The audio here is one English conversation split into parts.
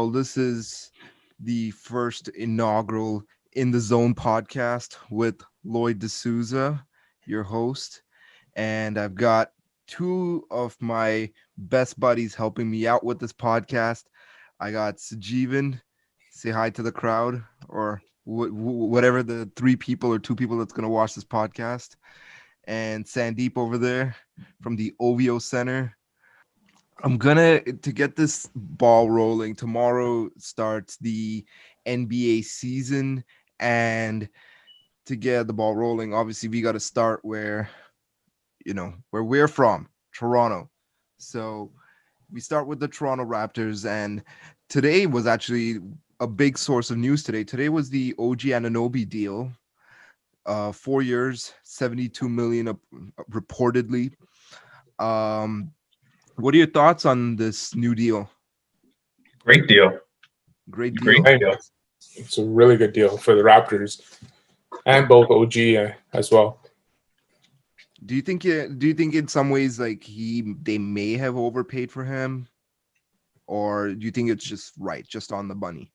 Well, this is the first inaugural In the Zone podcast with Lloyd D'Souza, your host. And I've got two of my best buddies helping me out with this podcast. I got Sajeevan, say hi to the crowd, or whatever the three people or two people that's going to watch this podcast. And Sandeep over there from the OVO Center. I'm gonna to get this ball rolling. Tomorrow starts the NBA season, and to get the ball rolling, obviously we got to start where we're from, Toronto. So we start with the Toronto Raptors, and today was actually a big source of news. Today was the OG Anunoby deal, 4 years, 72 million, reportedly. Um, what are your thoughts on this new deal? Great deal. Great deal. Great deal. It's a really good deal for the Raptors and both OG as well. Do you think in some ways like they may have overpaid for him, or do you think it's just on the money?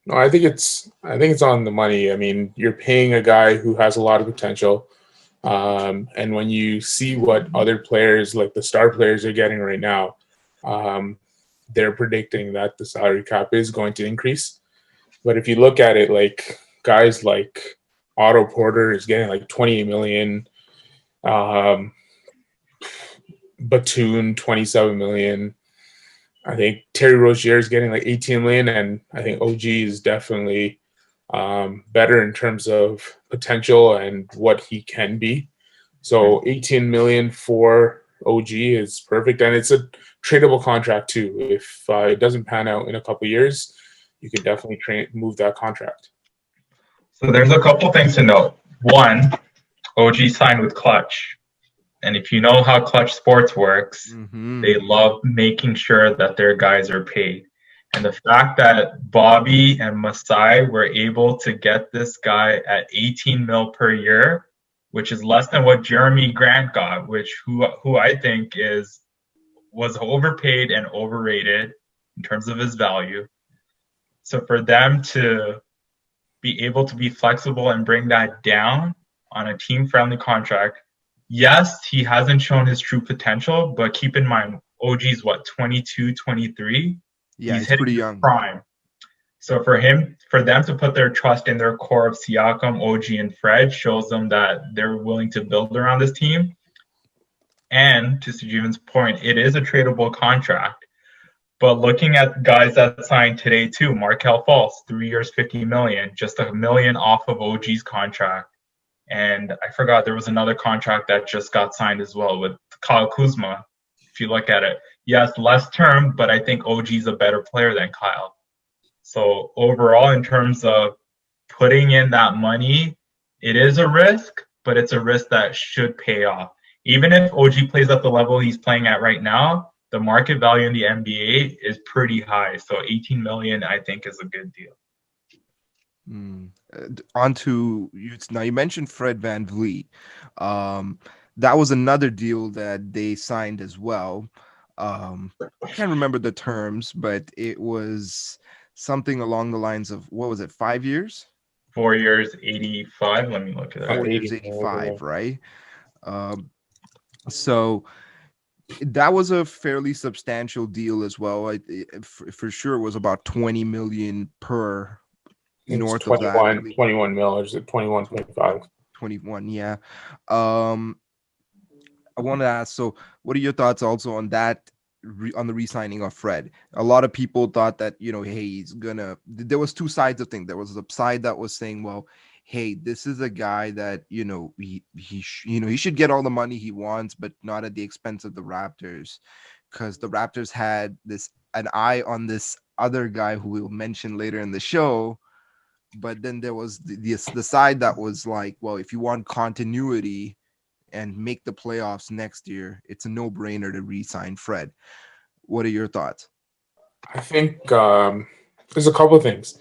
No, I think it's on the money. I mean, you're paying a guy who has a lot of potential. And when you see what other players, like the star players, are getting right now, they're predicting that the salary cap is going to increase. But if you look at it, like guys like Otto Porter is getting like 28 million, Batum 27 million. I think Terry Rozier is getting like 18 million, and I think OG is definitely better in terms of potential and what he can be. So 18 million for OG is perfect, and it's a tradable contract too. If it doesn't pan out in a couple of years, you can definitely move that contract. So there's a couple things to note. One, OG signed with Clutch. And if you know how Clutch Sports works, they love making sure that their guys are paid. And the fact that Bobby and Masai were able to get this guy at 18 mil per year, which is less than what Jeremy Grant got, who I think was overpaid and overrated in terms of his value. So for them to be able to be flexible and bring that down on a team-friendly contract, yes, he hasn't shown his true potential, but keep in mind, OG's 22, 23? Yeah, he's pretty young. Prime. So for them to put their trust in their core of Siakam, OG, and Fred shows them that they're willing to build around this team. And to Sajeevan's point, it is a tradable contract. But looking at guys that signed today too, Markelle Fultz, 3 years, 50 million, just $1 million off of OG's contract. And I forgot there was another contract that just got signed as well with Kyle Kuzma. If you look at it, yes, less term, but I think OG's a better player than Kyle. So overall, in terms of putting in that money, it is a risk, but it's a risk that should pay off. Even if OG plays at the level he's playing at right now, the market value in the NBA is pretty high. So 18 million, I think, is a good deal. On to you now. You mentioned Fred VanVleet. That was another deal that they signed as well. I can't remember the terms, but it was something along the lines of, what was it, 5 years? 4 years, 85. Let me look at that. 4 years, 85, right? So that was a fairly substantial deal as well. For sure, it was about 20 million per. North 21, of that, 21 mil, or is it 21.5? 21, yeah. I want to ask, so what are your thoughts also on that, on the re-signing of Fred? A lot of people thought that, hey, there was two sides of things. There was a side that was saying, well, hey, this is a guy that, he should get all the money he wants, but not at the expense of the Raptors, because the Raptors had an eye on this other guy who we'll mention later in the show. But then there was the side that was like, well, if you want continuity and make the playoffs next year, it's a no-brainer to re-sign Fred. What are your thoughts? I think there's a couple of things.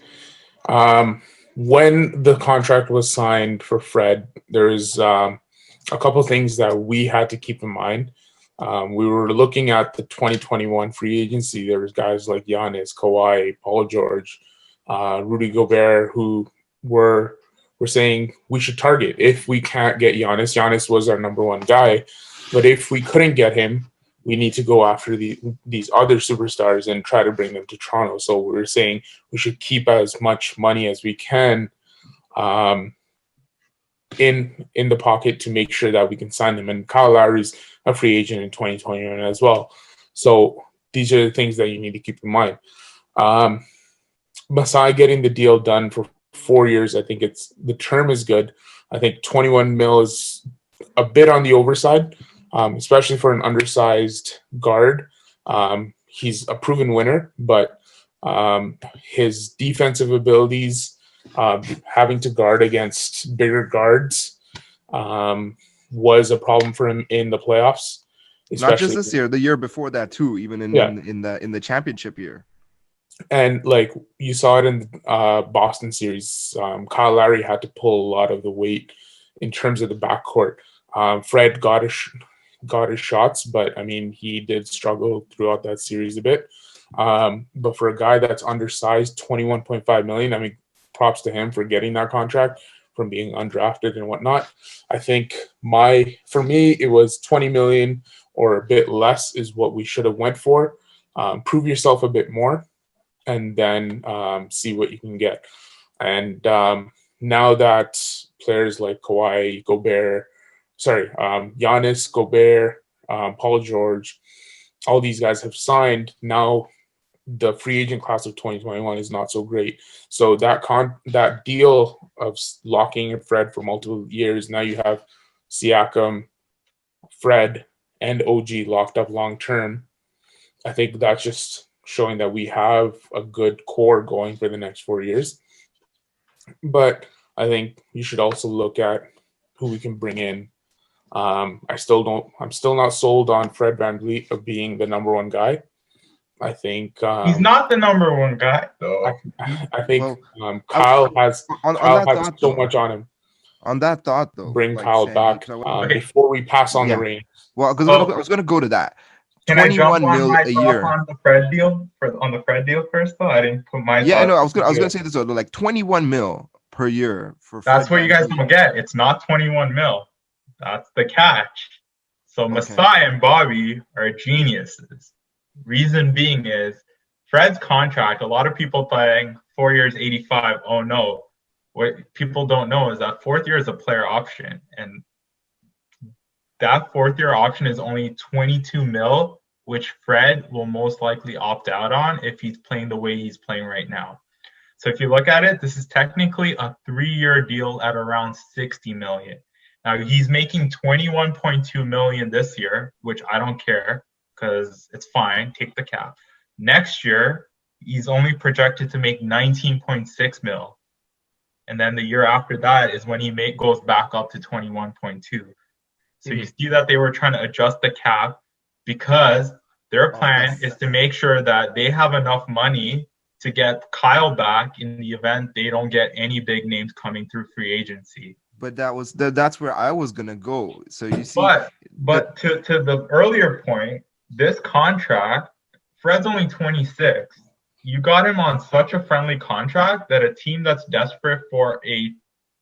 When the contract was signed for Fred, there's a couple of things that we had to keep in mind. We were looking at the 2021 free agency. There was guys like Giannis, Kawhi, Paul George, Rudy Gobert, who were saying we should target if we can't get Giannis. Giannis was our number one guy, but if we couldn't get him, we need to go after these other superstars and try to bring them to Toronto. So we were saying we should keep as much money as we can in the pocket to make sure that we can sign them. And Kyle Lowry's a free agent in 2021 as well. So these are the things that you need to keep in mind. Besides getting the deal done for 4 years, I think the term is good. I think 21 mil is a bit on the overside, especially for an undersized guard. He's a proven winner, but his defensive abilities, having to guard against bigger guards, was a problem for him in the playoffs. Not just this year, the year before that too, even in the championship year. And like you saw it in the Boston series, Kyle Lowry had to pull a lot of the weight in terms of the backcourt. Fred got his shots, but I mean he did struggle throughout that series a bit. But for a guy that's undersized, $21.5 million, I mean, props to him for getting that contract from being undrafted and whatnot. I think for me it was 20 million or a bit less is what we should have went for. Prove yourself a bit more, and then see what you can get. And now that players like Kawhi, Giannis, Gobert, Paul George, all these guys have signed, now the free agent class of 2021 is not so great. So that deal of locking in Fred for multiple years, now you have Siakam, Fred, and OG locked up long term. I think that's just showing that we have a good core going for the next 4 years. But I think you should also look at who we can bring in. I'm still not sold on Fred VanVleet of being the number one guy. I think he's not the number one guy though. I think Kyle has so much on him. On that thought, though, bring Kyle back before we pass on the reign. Well, because I was going to go to that. Can I jump on my thoughts on the Fred deal first though? I didn't put my I was going to say this though, like 21 mil per year for. That's what you guys don't get. It's not 21 mil. That's the catch. So Masai and Bobby are geniuses. Reason being is Fred's contract. A lot of people playing 4 years, 85. Oh no. What people don't know is that fourth year is a player option, and that fourth year option is only 22 mil, which Fred will most likely opt out on if he's playing the way he's playing right now. So if you look at it, this is technically a 3-year deal at around 60 million. Now he's making 21.2 million this year, which I don't care because it's fine. Take the cap. Next year, he's only projected to make 19.6 mil. And then the year after that is when he goes back up to 21.2. So you see that they were trying to adjust the cap because their plan is to make sure that they have enough money to get Kyle back in the event they don't get any big names coming through free agency. But that's where I was gonna go. So you see, but to the earlier point, this contract, Fred's only 26. You got him on such a friendly contract that a team that's desperate for a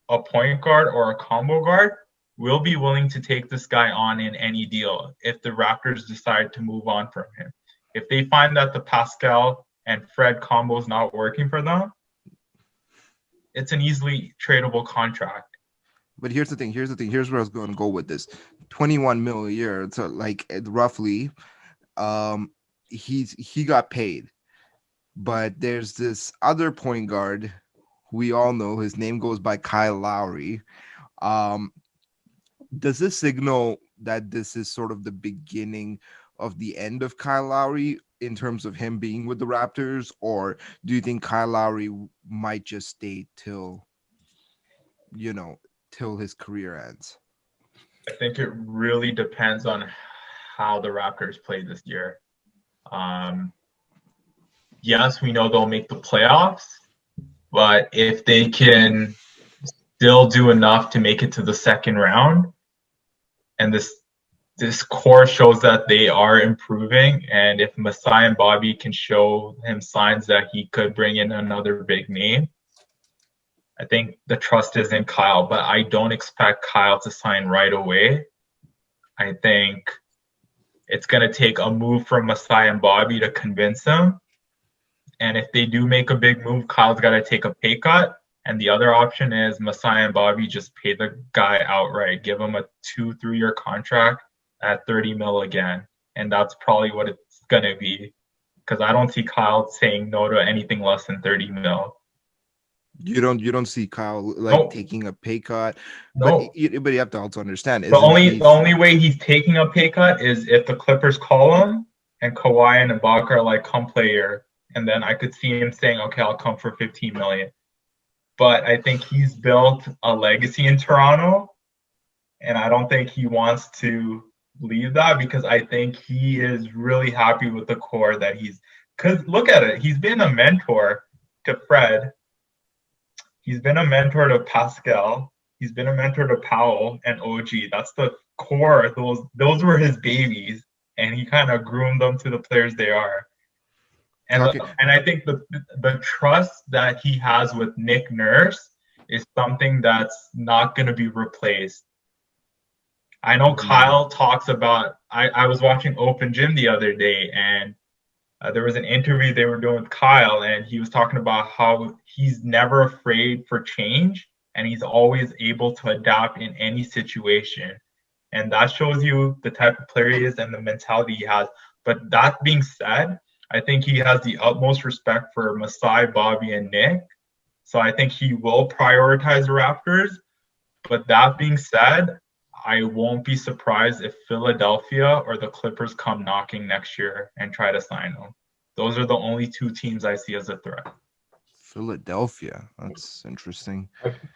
point guard or a combo guard will be willing to take this guy on in any deal if the Raptors decide to move on from him. If they find that the Pascal and Fred combo is not working for them, it's an easily tradable contract. But here's the thing. Here's where I was going to go with this. 21 mil a year. So like roughly, he got paid. But there's this other point guard we all know. His name goes by Kyle Lowry. Does this signal that this is sort of the beginning of the end of Kyle Lowry in terms of him being with the Raptors? Or do you think Kyle Lowry might just stay till his career ends? I think it really depends on how the Raptors play this year. Yes, we know they'll make the playoffs, but if they can still do enough to make it to the second round, and this core shows that they are improving, and if Masai and Bobby can show him signs that he could bring in another big name, I think the trust is in Kyle, but I don't expect Kyle to sign right away. I think it's going to take a move from Masai and Bobby to convince him. And if they do make a big move, Kyle's got to take a pay cut. And the other option is Masai and Bobby just pay the guy outright, give him a 2-3 year contract at 30 mil again. And that's probably what it's going to be. Because I don't see Kyle saying no to anything less than 30 mil. You don't see Kyle like Nope. taking a pay cut, No. but you have to also understand The only way he's taking a pay cut is if the Clippers call him and Kawhi and Ibaka are like, come play here. And then I could see him saying, okay, I'll come for 15 million. But I think he's built a legacy in Toronto, and I don't think he wants to leave that because I think he is really happy with the core that he's. Because look at it, he's been a mentor to Fred. He's been a mentor to Pascal. He's been a mentor to Powell and OG. That's the core. Those were his babies, and he kind of groomed them to the players they are. And I think the trust that he has with Nick Nurse is something that's not going to be replaced. I know Kyle talks about. I was watching Open Gym the other day, and there was an interview they were doing with Kyle, and he was talking about how he's never afraid for change, and he's always able to adapt in any situation. And that shows you the type of player he is and the mentality he has. But that being said, I think he has the utmost respect for Masai, Bobby, and Nick. So I think he will prioritize the Raptors. But that being said, I won't be surprised if Philadelphia or the Clippers come knocking next year and try to sign him. Those are the only two teams I see as a threat. Philadelphia. That's interesting.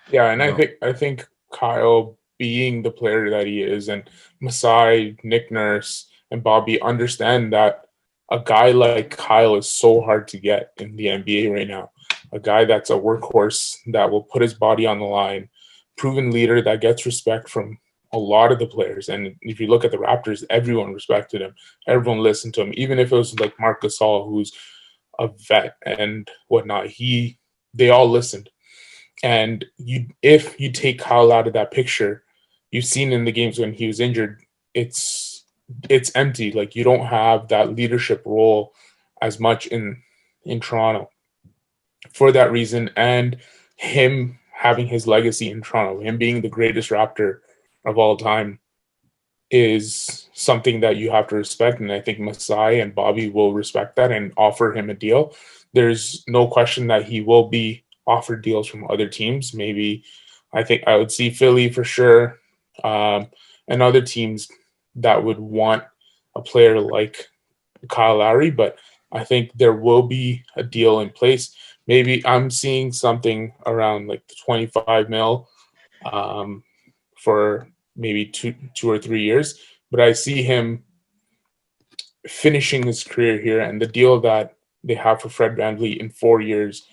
Yeah, and I think Kyle, being the player that he is, and Masai, Nick Nurse, and Bobby understand that a guy like Kyle is so hard to get in the NBA right now. A guy that's a workhorse that will put his body on the line, proven leader that gets respect from a lot of the players. And if you look at the Raptors, everyone respected him. Everyone listened to him. Even if it was like Marc Gasol, who's a vet and whatnot, they all listened. And if you take Kyle out of that picture, you've seen in the games when he was injured, it's empty. Like, you don't have that leadership role as much in Toronto for that reason. And him having his legacy in Toronto, him being the greatest Raptor of all time, is something that you have to respect. And I think Masai and Bobby will respect that and offer him a deal. There's no question that he will be offered deals from other teams. Maybe I think I would see Philly for sure, and other teams that would want a player like Kyle Lowry. But I think there will be a deal in place. Maybe I'm seeing something around like the 25 mil for maybe two or 3 years. But I see him finishing his career here, and the deal that they have for Fred VanVleet in 4 years.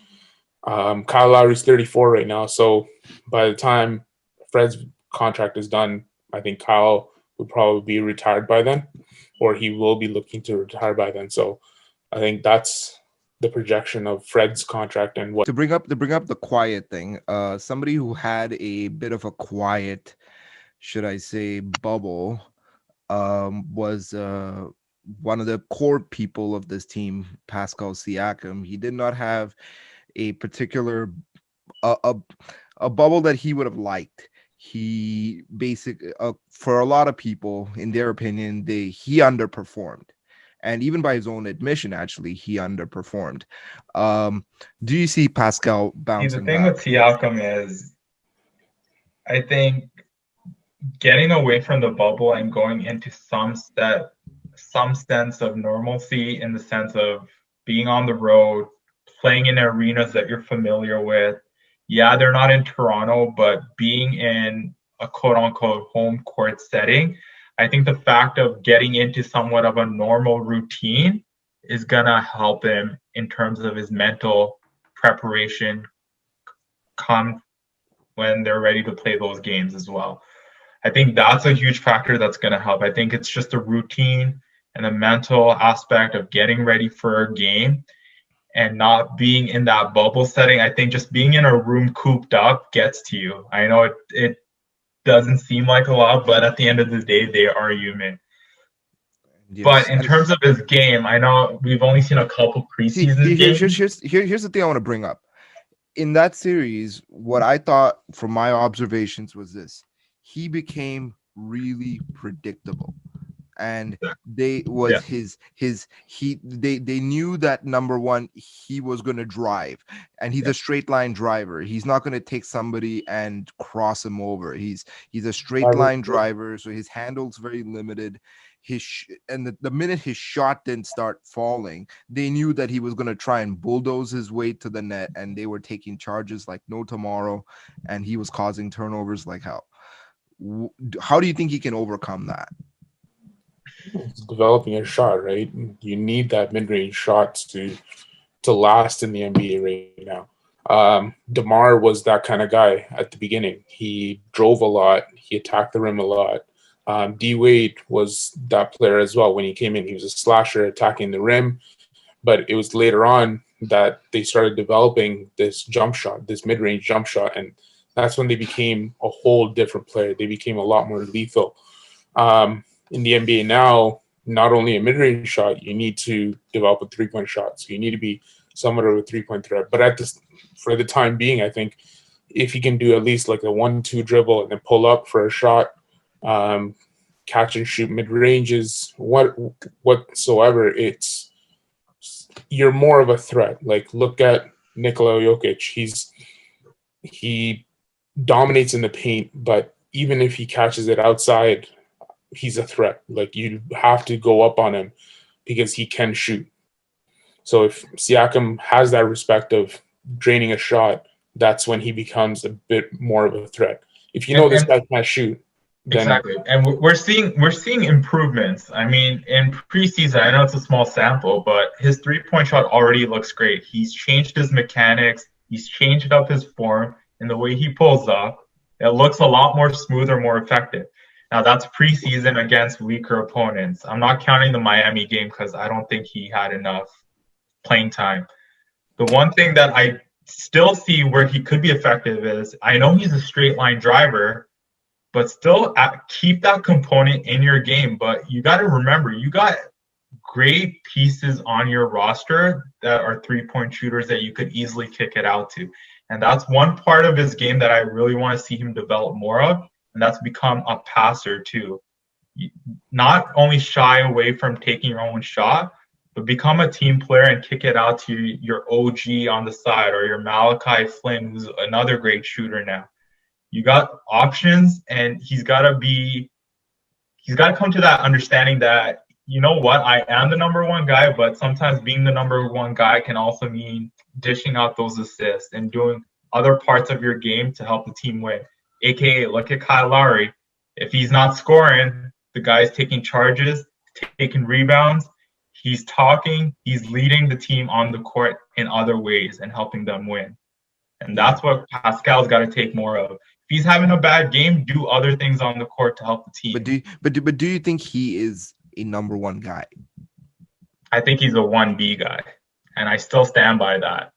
Kyle Lowry's 34 right now, so by the time Fred's contract is done, I think Kyle would probably be retired by then, or he will be looking to retire by then. So I think that's the projection of Fred's contract. And what to bring up the quiet thing, somebody who had a bit of a quiet, should I say, bubble, was one of the core people of this team, Pascal Siakam. He did not have a particular a bubble that he would have liked. He basically, for a lot of people, in their opinion, he underperformed, and even by his own admission, actually, he underperformed. Do you see Pascal bouncing back? The thing back? with Siakam is, I think getting away from the bubble and going into some sense of normalcy, in the sense of being on the road, playing in arenas that you're familiar with. Yeah, they're not in Toronto, but being in a quote-unquote home court setting, I think the fact of getting into somewhat of a normal routine is going to help him in terms of his mental preparation come when they're ready to play those games as well. I think that's a huge factor that's going to help. I think it's just the routine and the mental aspect of getting ready for a game and not being in that bubble setting. I think just being in a room cooped up gets to you. I know it doesn't seem like a lot, but at the end of the day, they are human. But Yes, in and terms of his game, I know we've only seen a couple see, preseason games. here's the thing I want to bring up. In that series, what I thought from my observations was this: he became really predictable, and they was Yeah, his he they knew that number one, he was going to drive, and he's yeah, a straight line driver. He's not going to take somebody and cross him over. He's a straight line driver, so his handle's very limited. And the minute his shot didn't start falling, they knew that he was going to try and bulldoze his way to the net, and they were taking charges like no tomorrow, and he was causing turnovers like hell. How do you think he can overcome that? It's developing a shot, right? You need that mid-range shots to last in the NBA right now. DeMar was that kind of guy at the beginning. He drove a lot. He attacked the rim a lot. D Wade was that player as well. When he came in, he was a slasher attacking the rim. But it was later on that they started developing this jump shot, this mid-range jump shot, and that's when they became a whole different player. They became a lot more lethal. In the NBA now, not only a mid-range shot, you need to develop a three-point shot. So you need to be somewhat of a three-point threat. But for the time being, I think if he can do at least like a 1-2 dribble and then pull up for a shot, catch and shoot mid-ranges, whatsoever, you're more of a threat. Like look at Nikola Jokic. He dominates in the paint, but even if he catches it outside, he's a threat. Like you have to go up on him because he can shoot. So if Siakam has that respect of draining a shot, that's when he becomes a bit more of a threat. If you know this and guy can't shoot, then exactly. And we're seeing improvements. I mean, in preseason, I know it's a small sample, but his 3-point shot already looks great. He's changed his mechanics. He's changed up his form and the way he pulls up. It looks a lot more smoother, more effective. Now that's preseason against weaker opponents. I'm not counting the Miami game because I don't think he had enough playing time. The one thing that I still see where he could be effective is I know he's a straight line driver, but still keep that component in your game. But you got to remember, you got great pieces on your roster that are 3-point shooters that you could easily kick it out to. And that's one part of his game that I really want to see him develop more of. And that's become a passer too. Not only shy away from taking your own shot, but become a team player and kick it out to your OG on the side or your Malachi Flynn, who's another great shooter now. You got options, and he's got to come to that understanding that, you know what, I am the number one guy, but sometimes being the number one guy can also mean dishing out those assists and doing other parts of your game to help the team win. AKA, look at Kyle Lowry. If he's not scoring, the guy's taking charges, taking rebounds. He's talking, he's leading the team on the court in other ways and helping them win. And that's what Pascal's got to take more of. If he's having a bad game, do other things on the court to help the team. But do you think he is a number one guy? I think he's a 1B guy, and I still stand by that.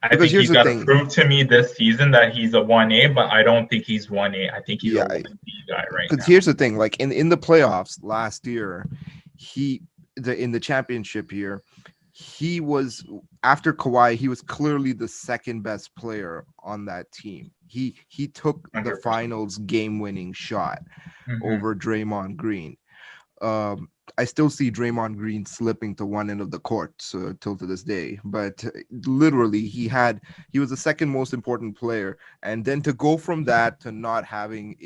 I think he's got to prove to me this season that he's a 1A, but I don't think he's 1A. I think he's a 1B guy right now. Because here's the thing, like in the playoffs last year, in the championship year, he was, after Kawhi, he was clearly the second best player on that team. He took 100%. The finals game-winning shot over Draymond Green. I still see Draymond Green slipping to one end of the court till to this day, but literally he was the second most important player, and then to go from that to not having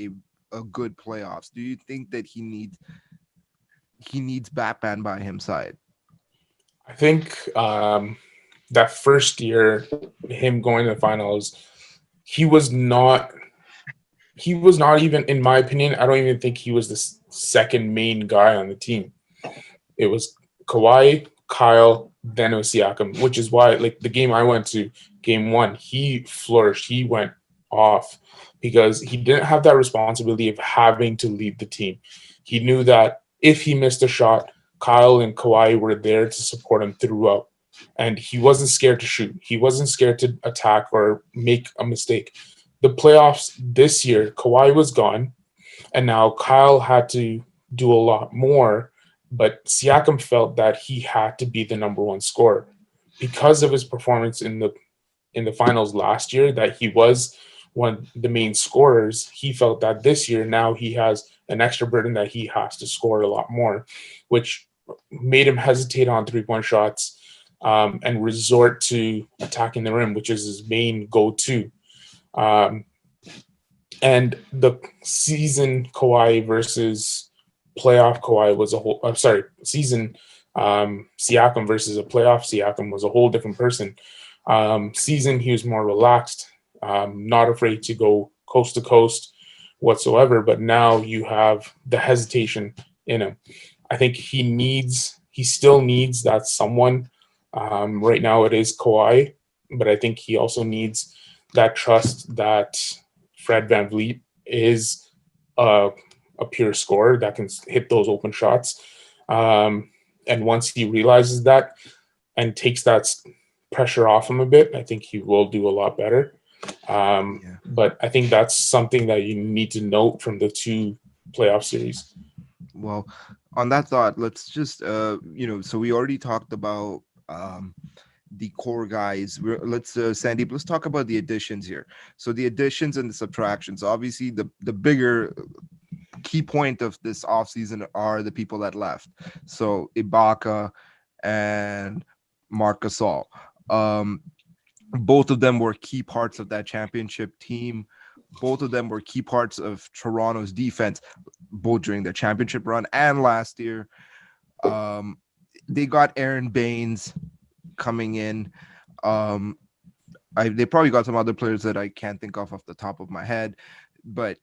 a good playoffs, do you think that he needs Batman by his side? I think that first year, him going to the finals, he was not even, in my opinion, I don't even think he was the second main guy on the team. It was Kawhi, Kyle, then it was Siakam, which is why, like, the game I went to, game one, he flourished. He went off because he didn't have that responsibility of having to lead the team. He knew that if he missed a shot, Kyle and Kawhi were there to support him throughout. And he wasn't scared to shoot. He wasn't scared to attack or make a mistake. The playoffs this year, Kawhi was gone, and now Kyle had to do a lot more, but Siakam felt that he had to be the number one scorer because of his performance in the finals last year, that he was one of the main scorers. He felt that this year now he has an extra burden that he has to score a lot more, which made him hesitate on 3-point shots and resort to attacking the rim, which is his main go-to. Um, and the season Kawhi versus playoff Kawhi was a whole. I'm sorry, season Siakam versus a playoff Siakam was a whole different person. Season he was more relaxed, not afraid to go coast to coast whatsoever. But now you have the hesitation in him. I think he still needs that someone. Right now it is Kawhi, but I think he also needs that trust that Fred VanVleet is a pure scorer that can hit those open shots. And once he realizes that and takes that pressure off him a bit, I think he will do a lot better. But I think that's something that you need to note from the two playoff series. Well, on that thought, let's just so we already talked about the core guys. Let's Sandeep, let's talk about the additions here. So the additions and the subtractions. Obviously, the bigger key point of this offseason are the people that left. So Ibaka and Marc Gasol. Both of them were key parts of that championship team. Both of them were key parts of Toronto's defense, both during their championship run and last year. They got Aaron Baines coming in. They probably got some other players that I can't think of off the top of my head. But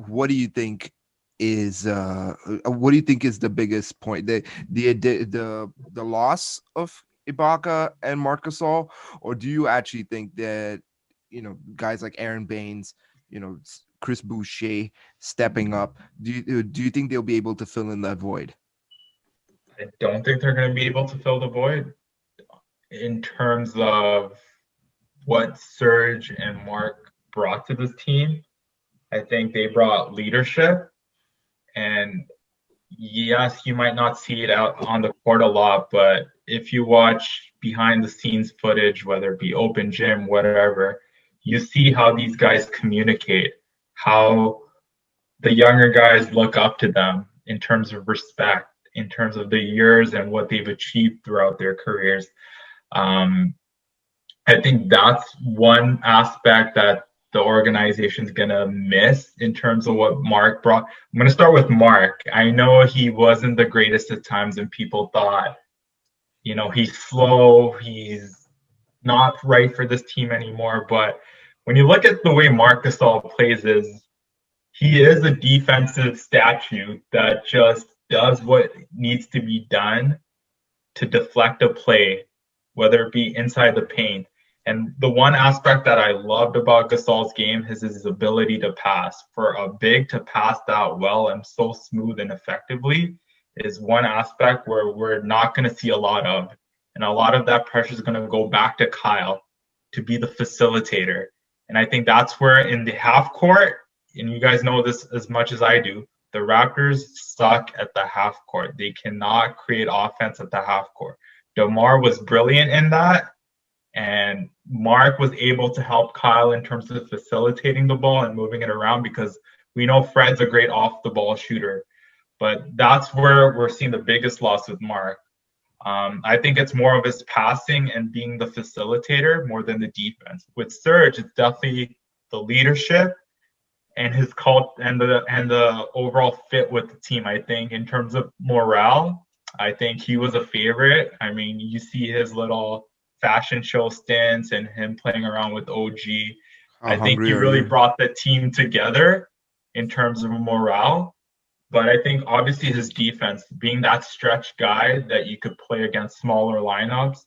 what do you think is the biggest point? The loss of Ibaka and Marc Gasol, or do you actually think that guys like Aaron Baines, Chris Boucher stepping up, do you think they'll be able to fill in that void? I don't think they're going to be able to fill the void in terms of what Serge and Mark brought to this team. I think they brought leadership, and yes, you might not see it out on the court a lot, but if you watch behind the scenes footage, whether it be open gym, whatever, you see how these guys communicate, how the younger guys look up to them in terms of respect, in terms of the years and what they've achieved throughout their careers. I think that's one aspect that the organization's going to miss in terms of what Mark brought. I'm going to start with Mark. I know he wasn't the greatest at times, and people thought, he's slow, he's not right for this team anymore. But when you look at the way Marc Gasol plays, he is a defensive statue that just does what needs to be done to deflect a play, whether it be inside the paint. And the one aspect that I loved about Gasol's game is his ability to pass. For a big to pass that well and so smooth and effectively is one aspect where we're not going to see a lot of. And a lot of that pressure is going to go back to Kyle to be the facilitator. And I think that's where in the half court, and you guys know this as much as I do, the Raptors suck at the half court. They cannot create offense at the half court. DeMar was brilliant in that. And Mark was able to help Kyle in terms of facilitating the ball and moving it around, because we know Fred's a great off the ball shooter. But that's where we're seeing the biggest loss with Mark. I think it's more of his passing and being the facilitator more than the defense. With Serge, it's definitely the leadership and his cult and the overall fit with the team. I think in terms of morale, I think he was a favorite. I mean, you see his little fashion show stints and him playing around with OG. I think he really brought the team together in terms of morale. But I think obviously his defense, being that stretch guy that you could play against smaller lineups,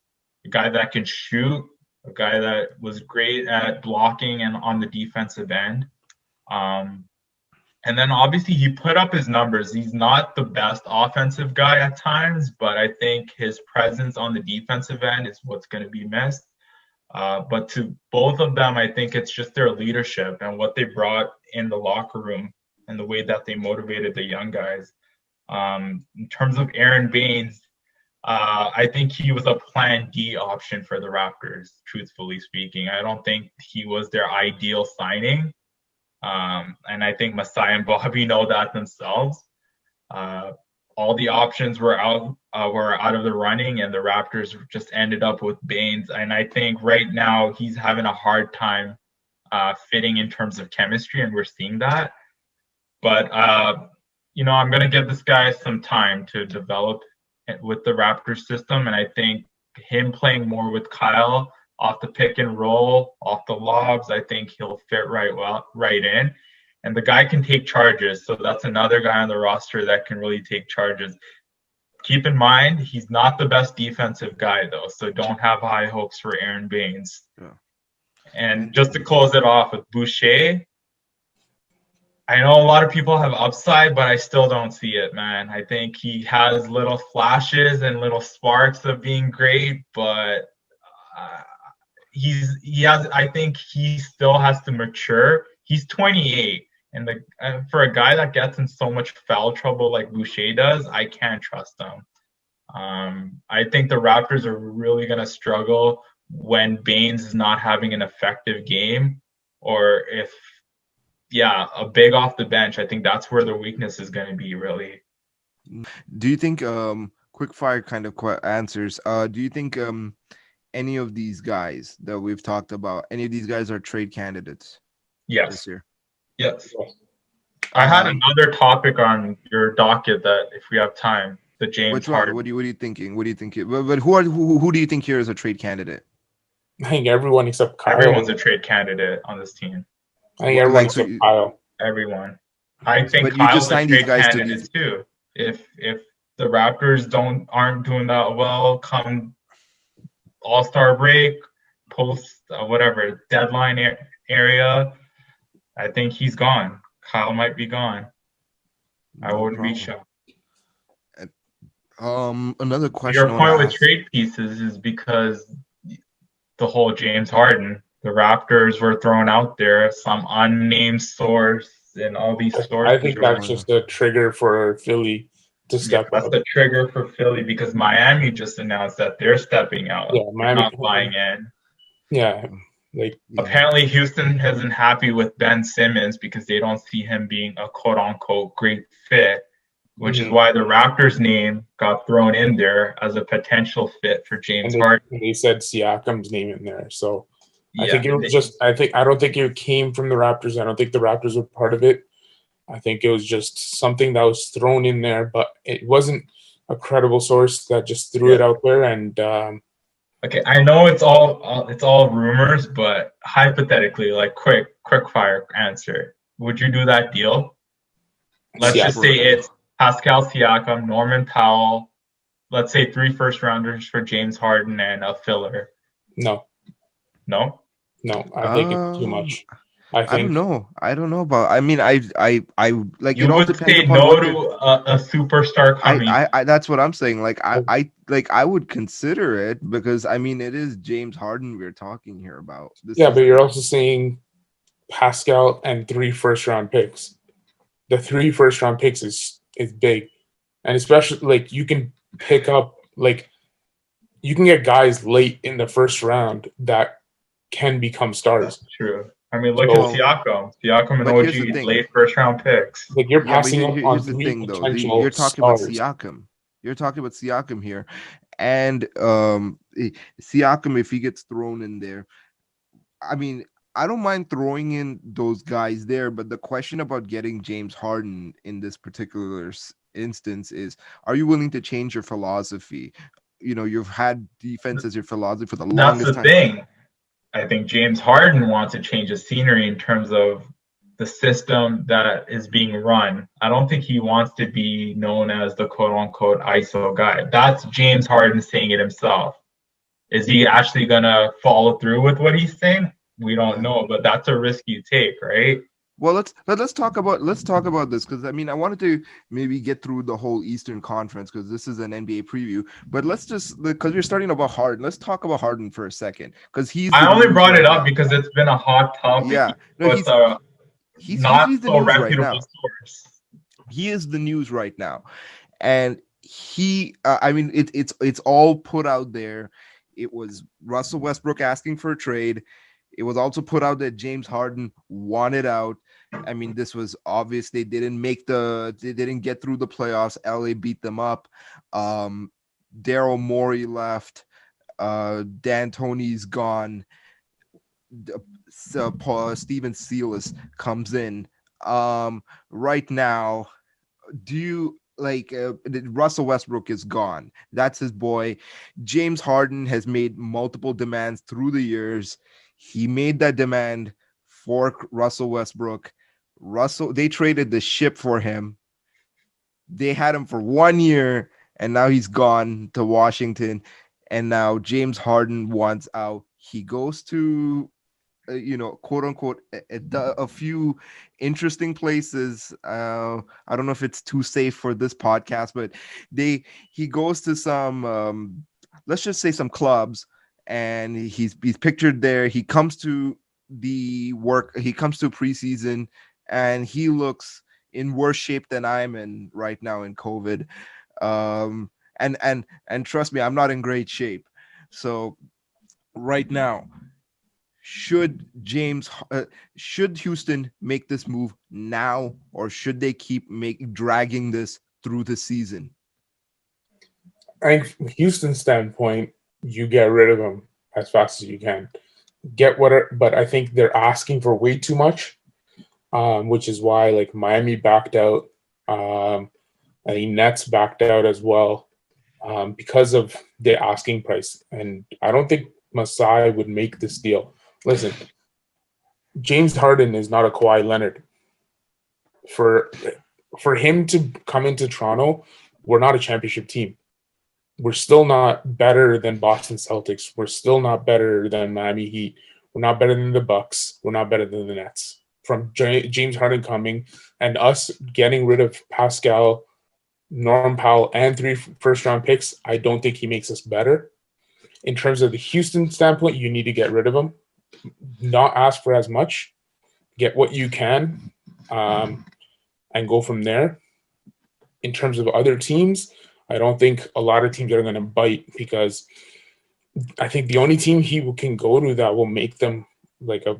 a guy that can shoot, a guy that was great at blocking and on the defensive end. And then obviously he put up his numbers. He's not the best offensive guy at times, but I think his presence on the defensive end is what's going to be missed. But to both of them, I think it's just their leadership and what they brought in the locker room and the way that they motivated the young guys. In terms of Aaron Baines, I think he was a plan D option for the Raptors, truthfully speaking. I don't think he was their ideal signing. And I think Masai and Bobby know that themselves. All the options were out of the running, and the Raptors just ended up with Baines. And I think right now he's having a hard time fitting in terms of chemistry, and we're seeing that. But I'm going to give this guy some time to develop with the Raptors system, and I think him playing more with Kyle off the pick and roll, off the lobs, I think he'll fit right in. And the guy can take charges, so that's another guy on the roster that can really take charges. Keep in mind, he's not the best defensive guy, though, so don't have high hopes for Aaron Baines. Yeah. And just to close it off with Boucher, I know a lot of people have upside, but I still don't see it, man. I think he has little flashes and little sparks of being great, but I think he still has to mature. He's 28, and for a guy that gets in so much foul trouble like Boucher does, I can't trust him. I think the Raptors are really going to struggle when Baines is not having an effective game, or if a big off the bench. I think that's where the weakness is going to be, really. Do you think quick fire kind of answers? Do you think any of these guys that we've talked about, any of these guys are trade candidates? Yes. This year. Yes. I had another topic on your docket that, if we have time, the James Which one? Harden. What are you thinking? What do you think? But who do you think here is a trade candidate? I think everyone except Kyle. Everyone's a trade candidate on this team. I think everyone except Kyle. Everyone. I think Kyle's a trade candidate too. If the Raptors aren't doing that well come All-Star break, post whatever deadline area, I think he's gone. Kyle might be gone. I wouldn't be shocked. Another question. Your point with trade pieces is because the whole James Harden, the Raptors were thrown out there, some unnamed source, and all these sources. I think that's just a trigger for Philly to step up. That's the trigger for Philly because Miami just announced that they're stepping out. Yeah, Miami not flying in. Yeah. Apparently Houston isn't happy with Ben Simmons because they don't see him being a quote-unquote great fit, which is why the Raptors name got thrown in there as a potential fit for James Harden. And they said Siakam's name in there. So I think it was I don't think it came from the Raptors. I don't think the Raptors were part of it. I think it was just something that was thrown in there, but it wasn't a credible source that just threw it out there. And okay, I know it's all rumors, but hypothetically, like quick fire answer, would you do that deal? Let's just say it's Pascal Siakam, Norman Powell, let's say 3 first-rounders for James Harden and a filler. No, I think it's too much. I don't know about. I mean, I like. You would say no to a superstar coming. I that's what I'm saying. Like I would consider it because I mean it is James Harden we're talking here about. But you're also saying Pascal and 3 first-round picks. The 3 first-round picks is big, and especially you can pick up you can get guys late in the first round that can become stars. That's true. I mean, look at Siakam. Siakam and OG late first-round picks. You're passing up on here's the thing, though. You're talking about Siakam. You're talking about Siakam here, and Siakam, if he gets thrown in there, I mean, I don't mind throwing in those guys there, but the question about getting James Harden in this particular instance is: are you willing to change your philosophy? You've had defense as your philosophy for the longest time. That's the thing. I think James Harden wants to change the scenery in terms of the system that is being run. I don't think he wants to be known as the quote-unquote ISO guy. That's James Harden saying it himself. Is he actually gonna follow through with what he's saying? We don't Yeah. know, but that's a risk you take, right? Well, let's talk about this because I mean I wanted to maybe get through the whole Eastern Conference because this is an NBA preview. But let's just because we're starting about Harden. Let's talk about Harden for a second because he's I the only news brought it right up now. because it's been a hot topic Yeah, no, with a not he's the so news right reputable now. source. He is the news right now, and I mean it's all put out there. It was Russell Westbrook asking for a trade. It was also put out that James Harden wanted out. I mean, this was obvious. They didn't get through the playoffs. LA beat them up. Daryl Morey left. D'Antoni's gone. Steven Silas comes in. Right now, do you like Russell Westbrook is gone? That's his boy. James Harden has made multiple demands through the years. He made that demand for Russell Westbrook. They traded the ship for him. They had him for 1 year, and now he's gone to Washington. And now James Harden wants out. He goes to quote unquote, a few interesting places. I don't know if it's too safe for this podcast, but he goes to some, let's just say, some clubs, and he's pictured there. He comes to He comes to preseason, and he looks in worse shape than I'm in right now in COVID. Um, and trust me, I'm not in great shape. So right now, should should Houston make this move now, or should they keep dragging this through the season? I think from Houston's standpoint, you get rid of him as fast as you can. But I think they're asking for way too much, which is why like Miami backed out. I think Nets backed out as well because of the asking price. And I don't think Masai would make this deal. Listen, James Harden is not a Kawhi Leonard. For him to come into Toronto, we're not a championship team. We're still not better than Boston Celtics. We're still not better than Miami Heat. We're not better than the Bucks. We're not better than the Nets. From James Harden coming and us getting rid of Pascal, Norm Powell, and 3 first-round picks, I don't think he makes us better. In terms of the Houston standpoint, you need to get rid of him, not ask for as much, get what you can, and go from there. In terms of other teams, I don't think a lot of teams are going to bite because I think the only team he can go to that will make them like a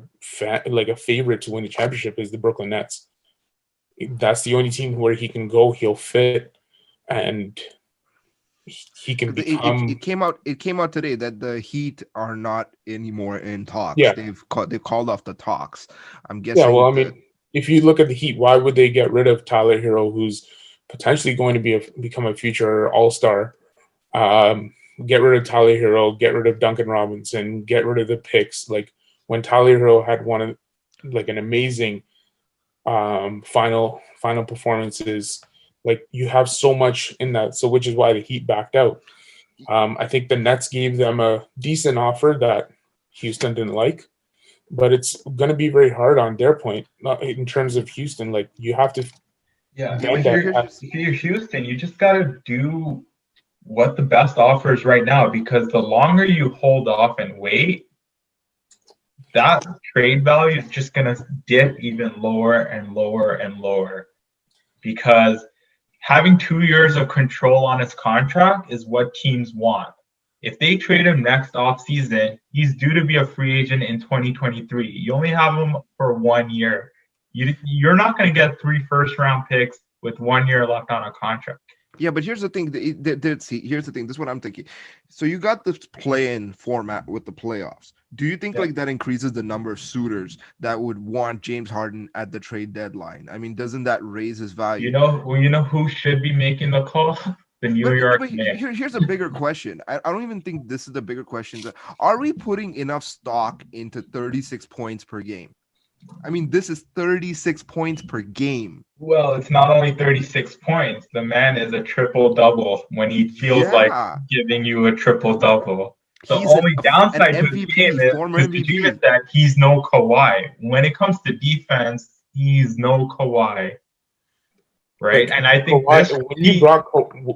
favorite to win the championship is the Brooklyn Nets. That's the only team where he can go, he'll fit, and he can become. It came out today that the Heat are not anymore in talks. Yeah. They've called off the talks. I'm Yeah, well, guessing I mean, if you look at the Heat, why would they get rid of Tyler Hero, who's potentially going to become a future All-Star? Get rid of Tyler Hero, get rid of Duncan Robinson, get rid of the picks. Like when Tyler Hero had an amazing final performances. Like you have so much in that, so which is why the Heat backed out. I think the Nets gave them a decent offer that Houston didn't like, but it's going to be very hard on their point in terms of Houston. Like you have to. Yeah, if you're Houston, you just gotta do what the best offer is right now, because the longer you hold off and wait, that trade value is just going to dip even lower and lower and lower, because having 2 years of control on his contract is what teams want. If they trade him next offseason, he's due to be a free agent in 2023. You only have him for 1 year. You're not going to get 3 first-round picks with 1 year left on a contract. Yeah, but here's the thing. Here's the thing. This is what I'm thinking. So you got this play-in format with the playoffs. Do you think like that increases the number of suitors that would want James Harden at the trade deadline? I mean, doesn't that raise his value? You know who should be making the call? The New York Knicks. Here's a bigger question. I don't even think this is the bigger question. Are we putting enough stock into 36 points per game? I mean, this is 36 points per game. Well, it's not only 36 points. The man is a triple-double when he feels like giving you a triple-double. The He's only an downside to his game MVP, is former because Sajid MVP. said he's no Kawhi. When it comes to defense, he's no Kawhi, right? Like And I think Kawhi, this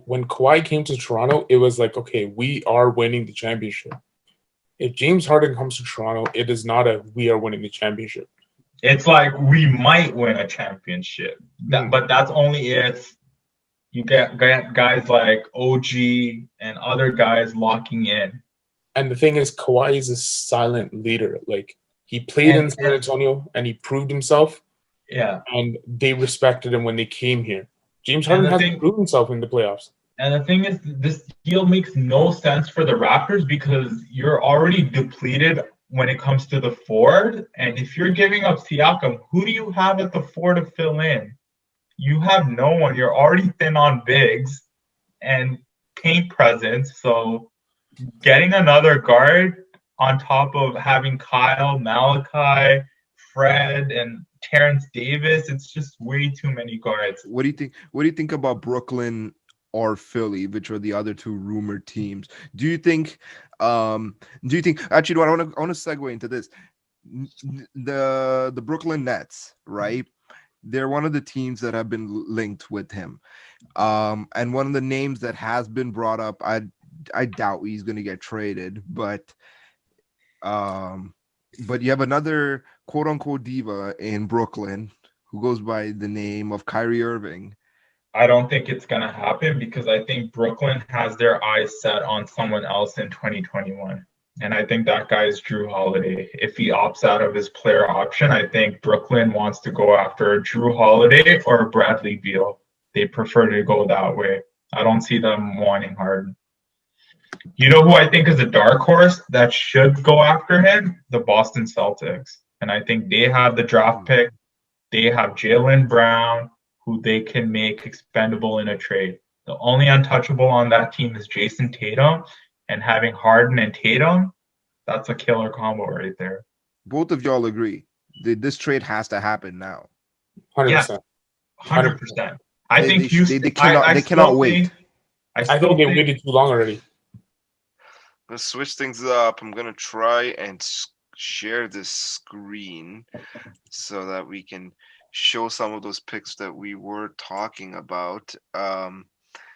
when Kawhi came to Toronto, it was like, okay, we are winning the championship. If James Harden comes to Toronto, it is not a we are winning the championship. it's like we might win a championship. Mm. But that's only if you get guys like OG and other guys locking in. And the thing is, Kawhi is a silent leader. Like he played in San And Antonio and he proved himself, yeah, and they respected him when they came here. James and Harden hasn't proved himself in the playoffs. the thing is, this deal makes no sense for the Raptors because you're already depleted when it comes to the forward. And if you're giving up Siakam, who do you have at the four to fill in? You have no one. You're already thin on bigs and paint presence. So getting another guard on top of having Kyle, Malachi, Fred, and Terrence Davis, it's just way too many guards. What do you think? What do you think about Brooklyn or Philly, which are the other two rumored teams? Do you think? Um, do you think? Actually, I want to segue into this. The Brooklyn Nets, right? They're one of the teams that have been linked with him. And one of the names that has been brought up, I doubt he's going to get traded, um, but you have another quote unquote diva in Brooklyn who goes by the name of Kyrie Irving. I don't think it's going to happen because I think Brooklyn has their eyes set on someone else in 2021. And I think that guy is Drew Holiday. If he opts out of his player option, I think Brooklyn wants to go after Drew Holiday or Bradley Beal. They prefer to go that way. I don't see them wanting Harden. You know who I think is a dark horse that should go after him? The Boston Celtics. And I think they have the draft pick. They have Jaylen Brown, who they can make expendable in a trade. The only untouchable on that team is Jason Tatum. And having Harden and Tatum, that's a killer combo right there. Both of y'all agree that this trade has to happen now. 100%. Yes, 100%. 100%. I They think they, sh- Houston. they cannot wait. I I think still they think waited too long already. Let's switch things up. I'm gonna try and share this screen so that we can show some of those picks that we were talking about.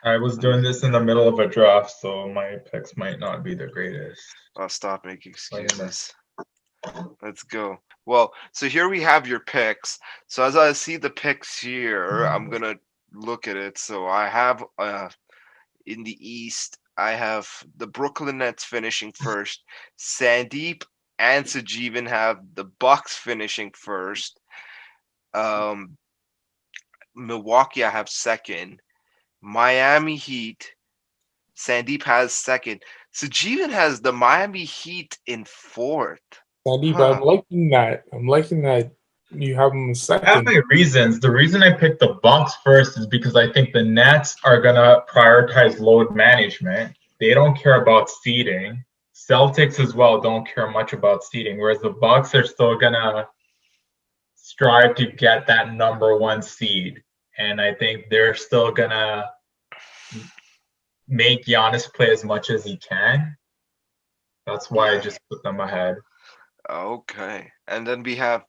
I was doing this in the middle of a draft, so my picks might not be the greatest. I'll stop making excuses. Let's go. Well, so here we have your picks. So as I see the picks here, I'm gonna look at it. So I have in the East, I have the Brooklyn Nets finishing first. Sandeep and Sajeevan have the Bucks finishing first. Um, Milwaukee, I have second. Miami Heat, Sandeep has second. Sajeevan has the Miami Heat in fourth. Sandeep, Huh. I'm liking that. I'm liking that you have them I have second. my reasons. The reason I picked the Bucks first is because I think the Nets are gonna prioritize load management. They don't care about seeding. Celtics as well don't care much about seeding, whereas the Bucks are still gonna strive to get that number one seed. And I think they're still gonna make Giannis play as much as he can. That's why I just put them ahead. Okay. And then we have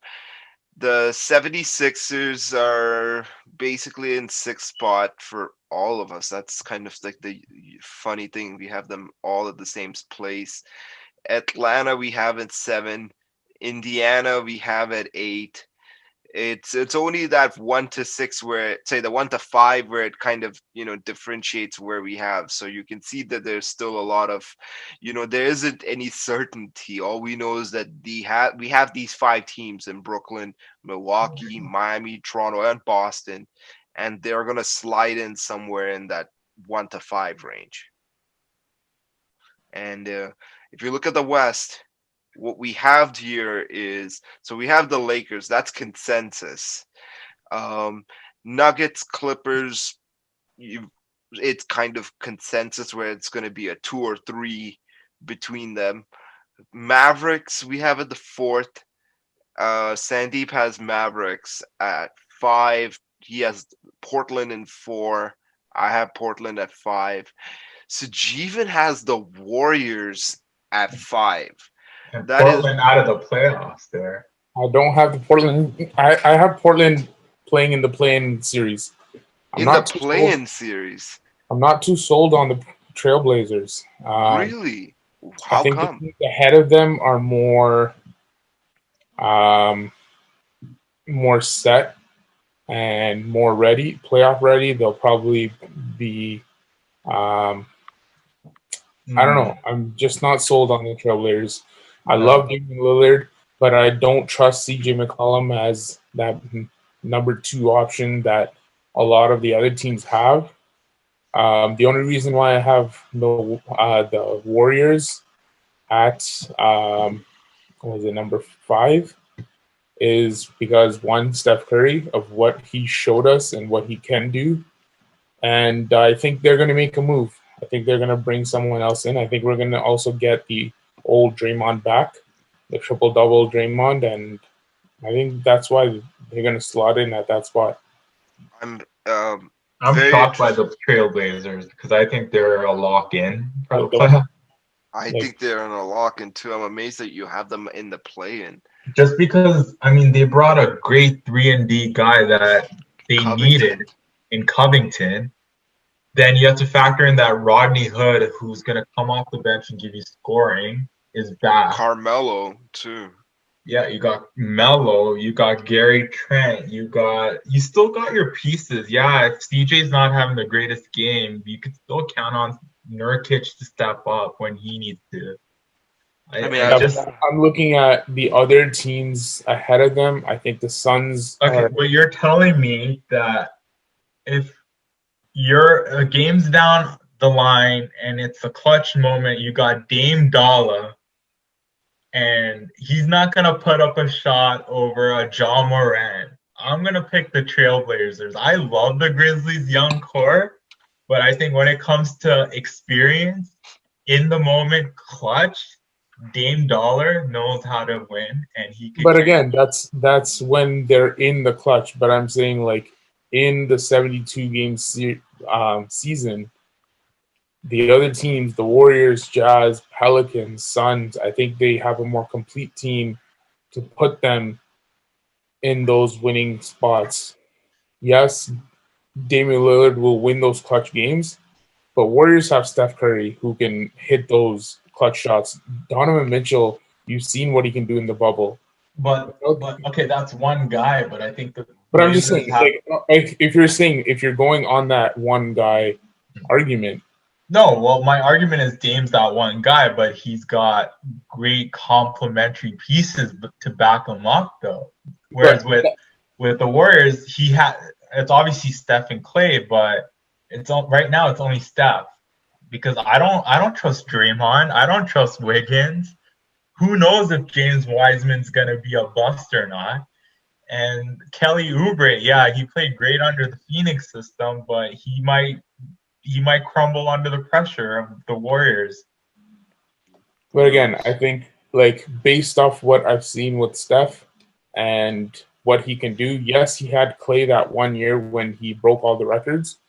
the 76ers are basically in sixth spot for all of us. That's kind of like the funny thing. We have them all at the same place. Atlanta, we have at seven. Indiana, we have at eight. It's only that 1 to 6 where say the 1 to 5 where it kind of differentiates where we have. So you can see that there's still a lot of there isn't any certainty. All we know is that we have these 5 teams in Brooklyn, Milwaukee, Miami, Toronto, and Boston, and they're gonna slide in somewhere in that 1 to 5 range. And if you look at the West, what we have here is so we have the Lakers. That's consensus. Nuggets, Clippers. It's kind of consensus where it's going to be a 2 or 3 between them. Mavericks, we have at the fourth. Sandeep has Mavericks at 5. He has Portland in 4. I have Portland at 5. Sajeevan has the Warriors at 5. And That is Portland out of the playoffs there. I don't have the Portland. I have Portland playing in the play-in series. I'm in the not too sold. play-in series. I'm not too sold on the Trailblazers. Really? I How think the come? teams ahead of them are um, more set and more ready, playoff ready. They'll probably be. Um, I don't know. I'm just not sold on the Trailblazers. I No. love Damian Lillard, but I don't trust CJ McCollum as that number 2 option that a lot of the other teams have. The only reason why I have the Warriors at what was it, number 5 is because one, Steph Curry, of what he showed us and what he can do, and I think they're going to make a move. I think they're going to bring someone else in. I think we're going to also get the old Draymond back, the triple double Draymond, and I think that's why they're going to slot in at that spot. I'm I'm very shocked by interested. the Trailblazers because I think they're a lock in for I the don't playoffs. I like, think they're in a lock in too. I'm amazed that you have them in the play-in. Just because I mean they brought a great 3-and-D guy that they needed Covington, in Covington. Then you have to factor in that Rodney Hood, who's going to come off the bench and give you scoring, is back. Carmelo too. Yeah, you got Melo, you got Gary Trent, you still got your pieces. Yeah, if CJ's not having the greatest game, you could still count on Nurkic to step up when he needs to. I I, mean, I yeah, just but I'm looking at the other teams ahead of them. I think the Suns okay, are. but you're telling me that if you're a game's down the line and it's a clutch moment, you got Dame Dalla and he's not gonna put up a shot over a John Moran. I'm gonna pick the Trailblazers. I love the Grizzlies' young core, but I think when it comes to experience, in the moment, clutch, Dame Dollar knows how to win, and he could But get. again, that's when they're in the clutch. But I'm saying like in the 72 game season, the other teams, the Warriors, Jazz, Pelicans, Suns, I think they have a more complete team to put them in those winning spots. Yes, Damian Lillard will win those clutch games, but Warriors have Steph Curry who can hit those clutch shots. Donovan Mitchell, you've seen what he can do in the bubble. But okay, that's one guy. But I think the But I'm just Blazers saying, have. like, if you're going on that one guy argument, No, well, my argument is Dame's that one guy, but he's got great complementary pieces to back him up, though. Whereas but with the Warriors, he had it's obviously Steph and Clay, but right now it's only Steph because I don't trust Draymond, I don't trust Wiggins. Who knows if James Wiseman's gonna be a bust or not? And Kelly Oubre, yeah, he played great under the Phoenix system, but he might crumble under the pressure of the Warriors. but Who again, I knows? think like based off what I've seen with Steph and what he can do, yes, he had Clay that one year when he broke all the records,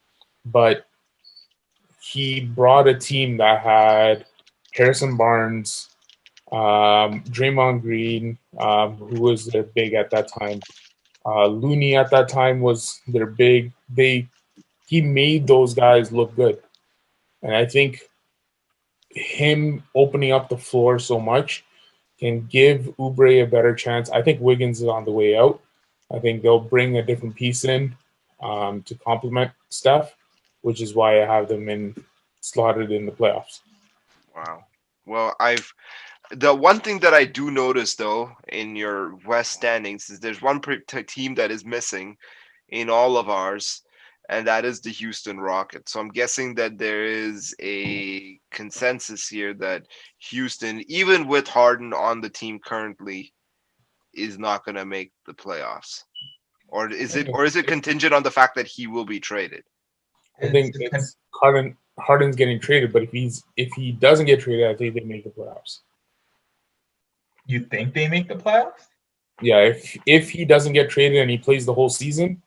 but he brought a team that had Harrison Barnes, Draymond Green, who was their big at that time. Looney at that time was their big. He made those guys look good, and I think him opening up the floor so much can give Oubre a better chance. I think Wiggins is on the way out. I think they'll bring a different piece in to complement Steph, which is why I have them in slotted in the playoffs. Wow. Well, the one thing that I do notice though in your West standings is there's one team that is missing in all of ours, and that is the Houston Rockets. So I'm guessing that there is a consensus here that Houston, even with Harden on the team currently, is not going to make the playoffs. Or is it contingent on the fact that he will be traded? I It's, think it's it's Harden's getting traded, but if he doesn't get traded, I think they make the playoffs. you think they make the playoffs? Yeah, if he doesn't get traded and he plays the whole season,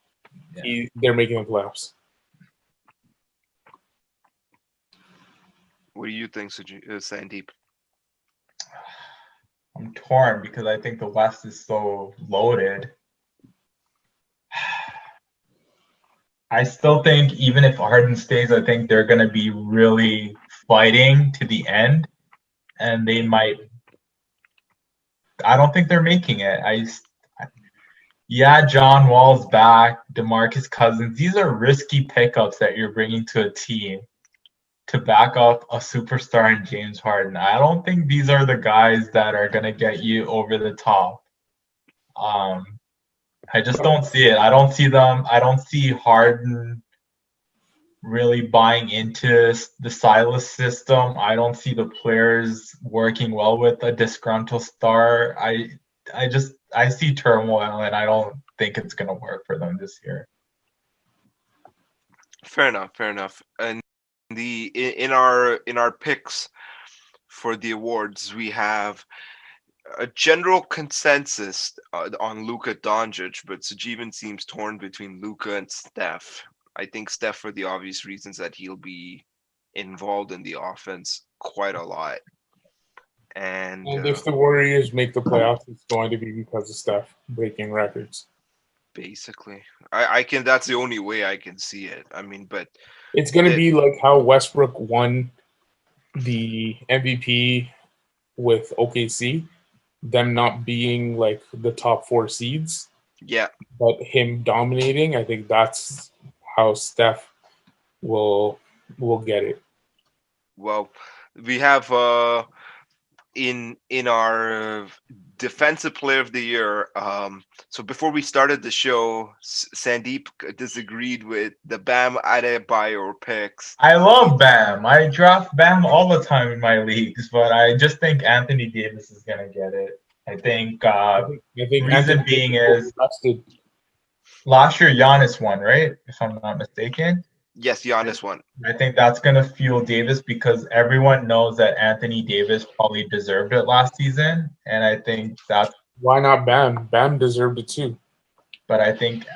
Yeah. they're making the playoffs. What do you think, Sandeep? I'm torn because I think the West is so loaded. I still think even if Harden stays, I think they're going to be really fighting to the end, and they might. I don't think they're making it. Yeah, John Wall's back, DeMarcus Cousins. These are risky pickups that you're bringing to a team to back up a superstar in James Harden. I don't think these are the guys that are going to get you over the top. Um, I just don't see it. I don't see them. I don't see Harden really buying into the Silas system. I don't see the players working well with a disgruntled star. I see turmoil, and I don't think it's gonna work for them this year. Fair enough. Fair enough. And in our picks for the awards, we have a general consensus on Luka Doncic, but Sajeevan seems torn between Luka and Steph. I think Steph for the obvious reasons that he'll be involved in the offense quite a lot. And And if the Warriors make the playoffs, it's going to be because of Steph breaking records. basically, I can. That's the only way I can see it. I mean, but It's going to that, be like how Westbrook won the MVP with OKC, them not being like the top 4 seeds, yeah. but him dominating. I think that's how Steph will get it. Well, we have in our defensive player of the year. So before we started the show, Sandeep disagreed with the Bam Adebayo picks. I love Bam. I draft Bam all the time in my leagues, but I just think Anthony Davis is gonna get it. I think I think reason Anthony being Davis is invested. last year Giannis won, right? If I'm not mistaken. Yes, Giannis won. I think that's going to fuel Davis because everyone knows that Anthony Davis probably deserved it last season, and I think that's. Why not Bam? Bam deserved it too. But I think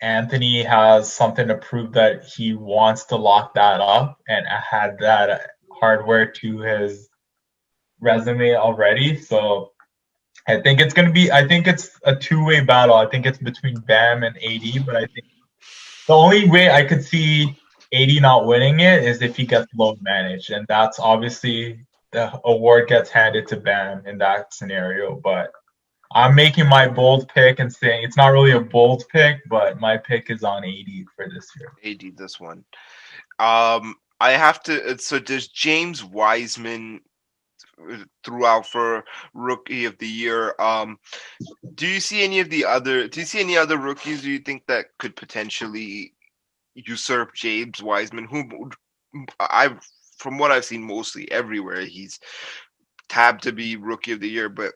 Anthony has something to prove that he wants to lock that up and had that hardware to his resume already. So I think it's going to be. I think it's a two-way battle. I think it's between Bam and AD, but I think the only way I could see AD not winning it is if he gets load managed, and that's obviously the award gets handed to Bam in that scenario. But I'm making my bold pick and saying it's not really a bold pick, but my pick is on AD for this year. AD this one. I have to. So does James Wiseman throughout for Rookie of the Year? Do you see any of the other? Do you see any other rookies? Do you think that could potentially usurp James Wiseman? Who from what I've seen, mostly everywhere he's tabbed to be Rookie of the Year. But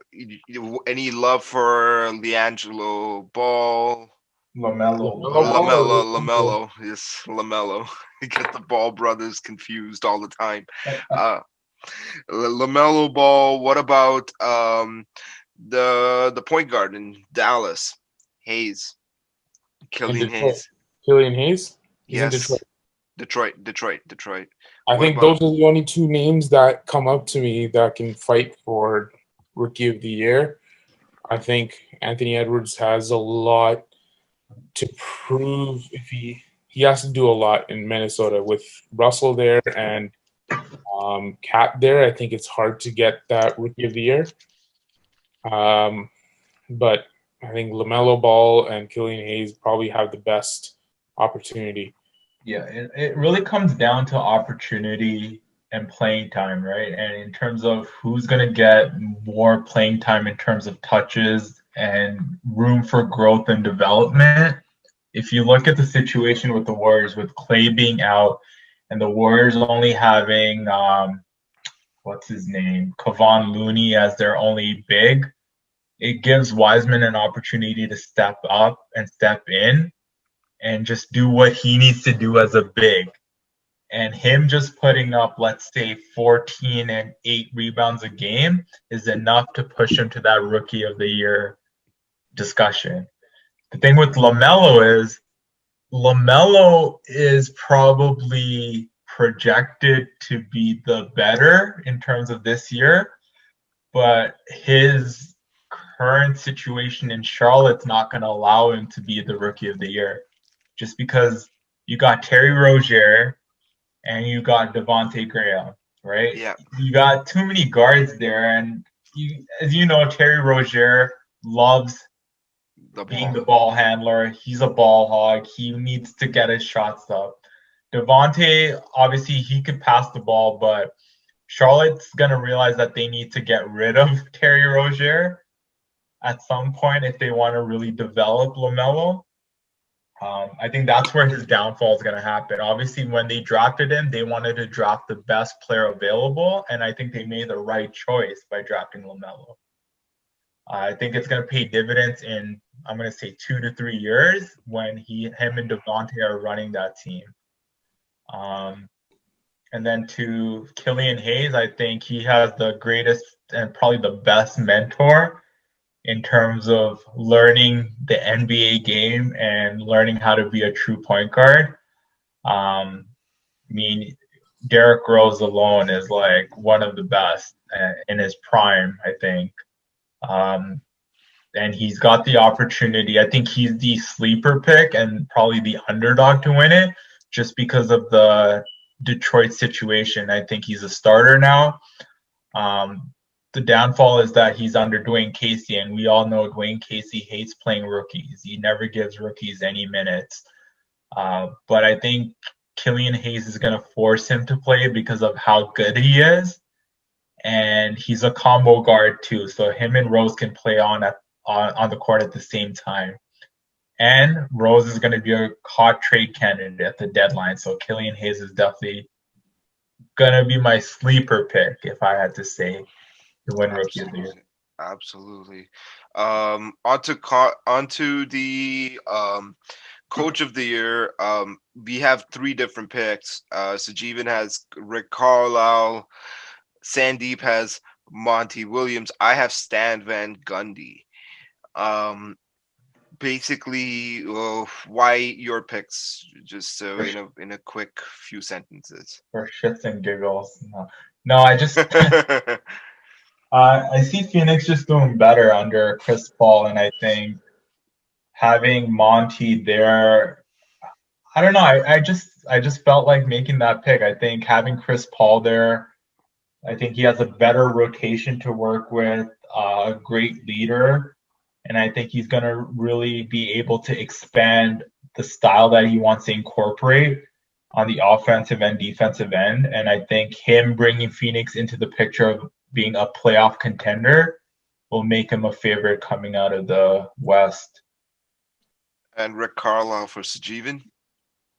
any love for LiAngelo Ball? LaMelo Lamelo, yes, Lamelo. You get the Ball brothers confused all the time. Lamelo Ball. What about the point guard in Dallas, Hayes, Killian Hayes? Killian Hayes? He's in Yes, Detroit. Detroit. I What think about those are the only 2 names that come up to me that can fight for Rookie of the Year. I think Anthony Edwards has a lot to prove. If he has to do a lot in Minnesota with Russell there and Cat there. I think it's hard to get that Rookie of the Year. But I think LaMelo Ball and Killian Hayes probably have the best opportunity. Yeah, it really comes down to opportunity and playing time, right? And in terms of who's going to get more playing time in terms of touches and room for growth and development. If you look at the situation with the Warriors, with Clay being out and the Warriors only having, what's his name, Kevon Looney as their only big, it gives Wiseman an opportunity to step up and step in and just do what he needs to do as a big. And him just putting up, let's say, 14 and 8 rebounds a game is enough to push him to that Rookie of the Year discussion. The thing with LaMelo is probably projected to be the better in terms of this year. but his current situation in Charlotte's not going to allow him to be the rookie of the year, just because you got Terry Rozier and you got Devontae Graham, right? Yeah, You got too many guards there, and as you know, Terry Rozier loves the being ball. the ball handler. He's a ball hog. He needs to get his shots up. Devontae, obviously, he could pass the ball, but Charlotte's gonna realize that they need to get rid of Terry Rozier at some point if they want to really develop LaMelo. I think that's where his downfall is going to happen. Obviously, when they drafted him, they wanted to draft the best player available, and I think they made the right choice by drafting LaMelo. I think it's going to pay dividends in, I'm going to say, 2 to 3 years when him and Devontae are running that team. Um, and then to Killian Hayes, I think he has the greatest and probably the best mentor in terms of learning the NBA game and learning how to be a true point guard. I mean, Derrick Rose alone is like one of the best in his prime, I think. Um, and he's got the opportunity. I think he's the sleeper pick and probably the underdog to win it just because of the Detroit situation. I think he's a starter now. The downfall is that he's under Dwayne Casey, and we all know Dwayne Casey hates playing rookies. He never gives rookies any minutes. But I think Killian Hayes is going to force him to play because of how good he is, and he's a combo guard too. So him and Rose can play on the court at the same time. And Rose is going to be a hot trade candidate at the deadline. So Killian Hayes is definitely going to be my sleeper pick if I had to say to win Rookie of the Year. Absolutely. Absolutely. Onto the coach of the year. We have three different picks. Sajeevan has Rick Carlisle. Sandeep has Monty Williams. I have Stan Van Gundy. Um, basically, why your picks? Just so For, in a quick few sentences. for shits and giggles. No, I just I see Phoenix just doing better under Chris Paul, and I think having Monty there, I don't know. I just felt like making that pick. I think having Chris Paul there, I think he has a better rotation to work with, a great leader, and I think he's gonna really be able to expand the style that he wants to incorporate on the offensive and defensive end. And I think him bringing Phoenix into the picture of being a playoff contender will make him a favorite coming out of the West. And Rick Carlisle for Sajeevan.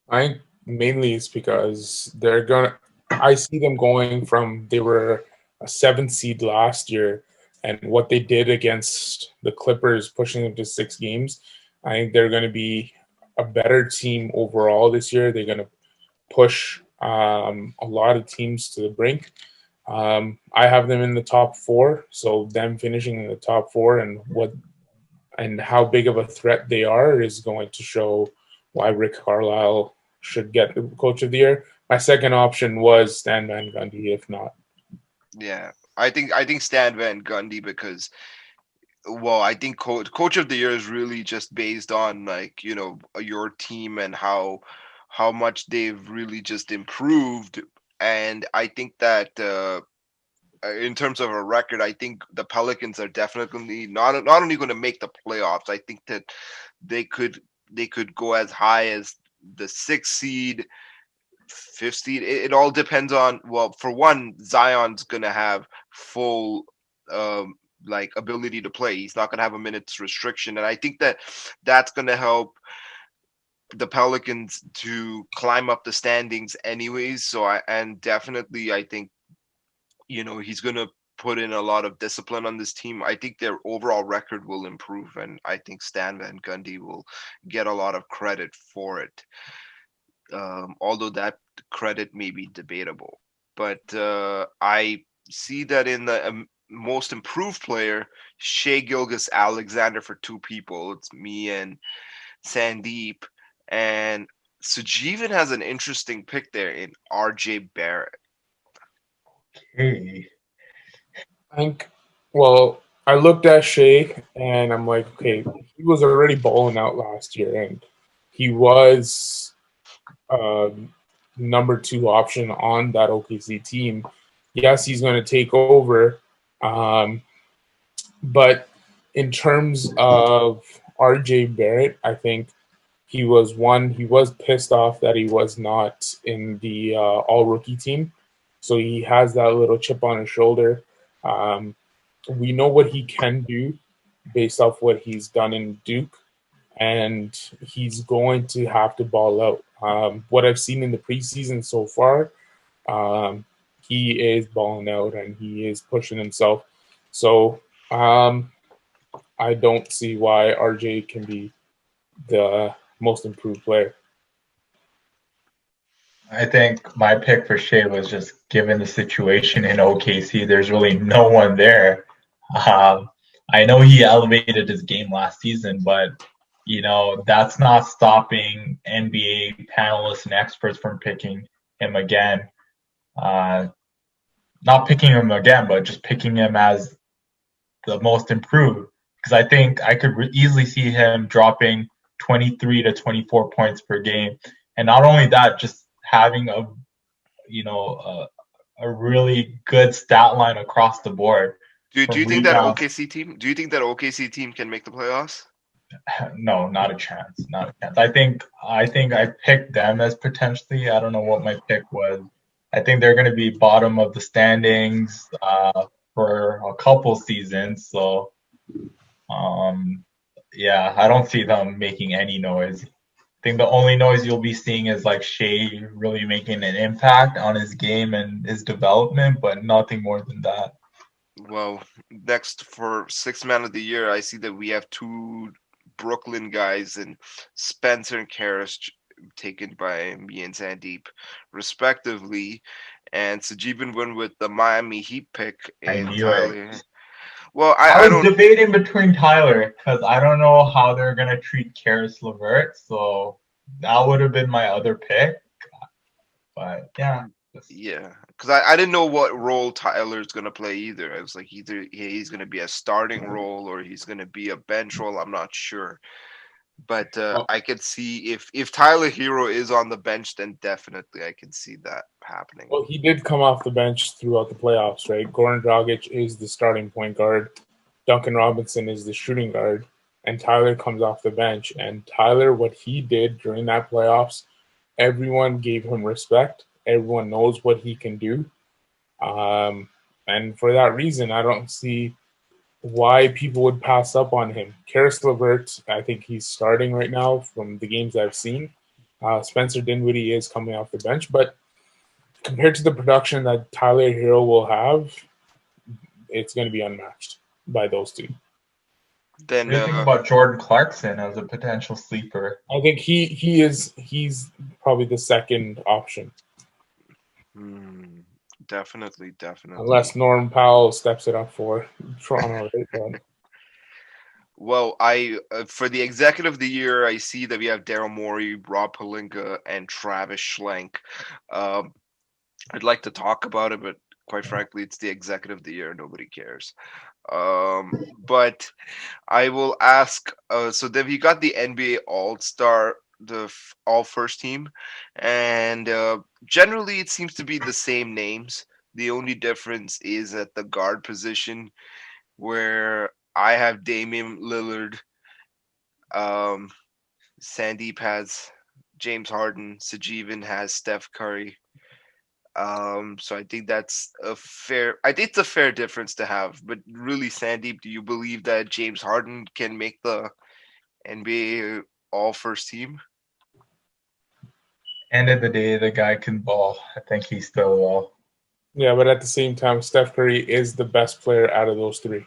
I think mainly it's because they're gonna. I see them going from they were a seventh seed last year, and what they did against the Clippers, pushing them to 6 games. I think they're going to be a better team overall this year. They're going to push a lot of teams to the brink. I have them in the top four, so them finishing in the top four and how big of a threat they are is going to show why Rick Carlisle should get the coach of the year. My second option was Stan Van Gundy, if not. Yeah, I think Stan Van Gundy because well, I think coach of the year is really just based on like your team and how much they've really just improved, and I think that in terms of a record, I think the Pelicans are definitely not only going to make the playoffs. I think that they could they could go as high as the sixth seed, fifth seed. It all depends on, well, for one, Zion's gonna have full like ability to play. He's not gonna have a minutes restriction, and I think that that's gonna help the Pelicans to climb up the standings anyways. So and definitely I think he's gonna put in a lot of discipline on this team. I think their overall record will improve, and I think Stan Van Gundy will get a lot of credit for it, although that credit may be debatable. But I see that in the most improved player, Shea Gilgis Alexander for two people. It's me and Sandeep. And Sujeevan has an interesting pick there in RJ Barrett. Hey, I think Well, I looked at Shea and I'm like, okay, he was already balling out last year, and he was um, number two option on that OKC team. Yes, he's going to take over, um, but in terms of RJ Barrett, I think he was pissed off that he was not in the all rookie team, so he has that little chip on his shoulder. Um, we know what he can do based off what he's done in Duke, and he's going to have to ball out. What I've seen in the preseason so far, um, he is balling out and he is pushing himself. So um, I don't see why RJ can be the most improved player. I think my pick for Shea was just given the situation in OKC, there's really no one there. Um, I know he elevated his game last season, but that's not stopping NBA panelists and experts from picking him again. Uh, Not picking him again, but just picking him as the most improved. Because I think I could easily see him dropping 23 to 24 points per game, and not only that, just having you know a really good stat line across the board Do from you think that rebounds. OKC team? Do you think that OKC team can make the playoffs? No, not a chance. Not a chance. I think I picked them as potentially. I don't know what my pick was. I think they're going to be bottom of the standings for a couple seasons. So yeah, I don't see them making any noise. I think the only noise you'll be seeing is like Shea really making an impact on his game and his development, but nothing more than that. Well, next for sixth man of the year, I see that we have two Brooklyn guys and Spencer and Karras taken by me and Sandeep, respectively. And Sajibin went with the Miami Heat pick I in knew it. Tyler. Well, I I was don't. debating between Tyler because I don't know how they're gonna treat Karis LeVert, so that would have been my other pick. But yeah, Yeah, because I didn't know what role Tyler's gonna play either. I was like, either he's gonna be a starting role or he's gonna be a bench role. I'm not sure, but Well, I could see if Tyler Hero is on the bench, then definitely I can see that happening. well, he did come off the bench throughout the playoffs, right? Goran Dragic is the starting point guard. Duncan Robinson is the shooting guard, and Tyler comes off the bench. And Tyler, what he did during that playoffs, everyone gave him respect. Everyone knows what he can do. Um, and for that reason, I don't see why people would pass up on him. Karis LeVert, I think he's starting right now from the games I've seen. Spencer Dinwiddie is coming off the bench, but compared to the production that Tyler Hero will have, it's going to be unmatched by those two. what Then do you think about Jordan Clarkson as a potential sleeper? I think he's probably the second option, hmm, definitely, definitely. unless Norm Powell steps it up for Toronto. Right? But Well, I for the executive of the year, I see that we have Daryl Morey, Rob Pelinka, and Travis Schlenk. Um, I'd like to talk about it, but quite frankly, it's the executive of the year. Nobody cares. But I will ask. So then we got the NBA All Star, the All First team, and generally it seems to be the same names. The only difference is at the guard position, where I have Damian Lillard, um, Sandeep has James Harden, Sajeevan has Steph Curry. So I think that's a fair. I think it's a fair difference to have. But really, Sandeep, do you believe that James Harden can make the NBA All First team? End of the day, the guy can ball. I think he still will. yeah, but at the same time, Steph Curry is the best player out of those three.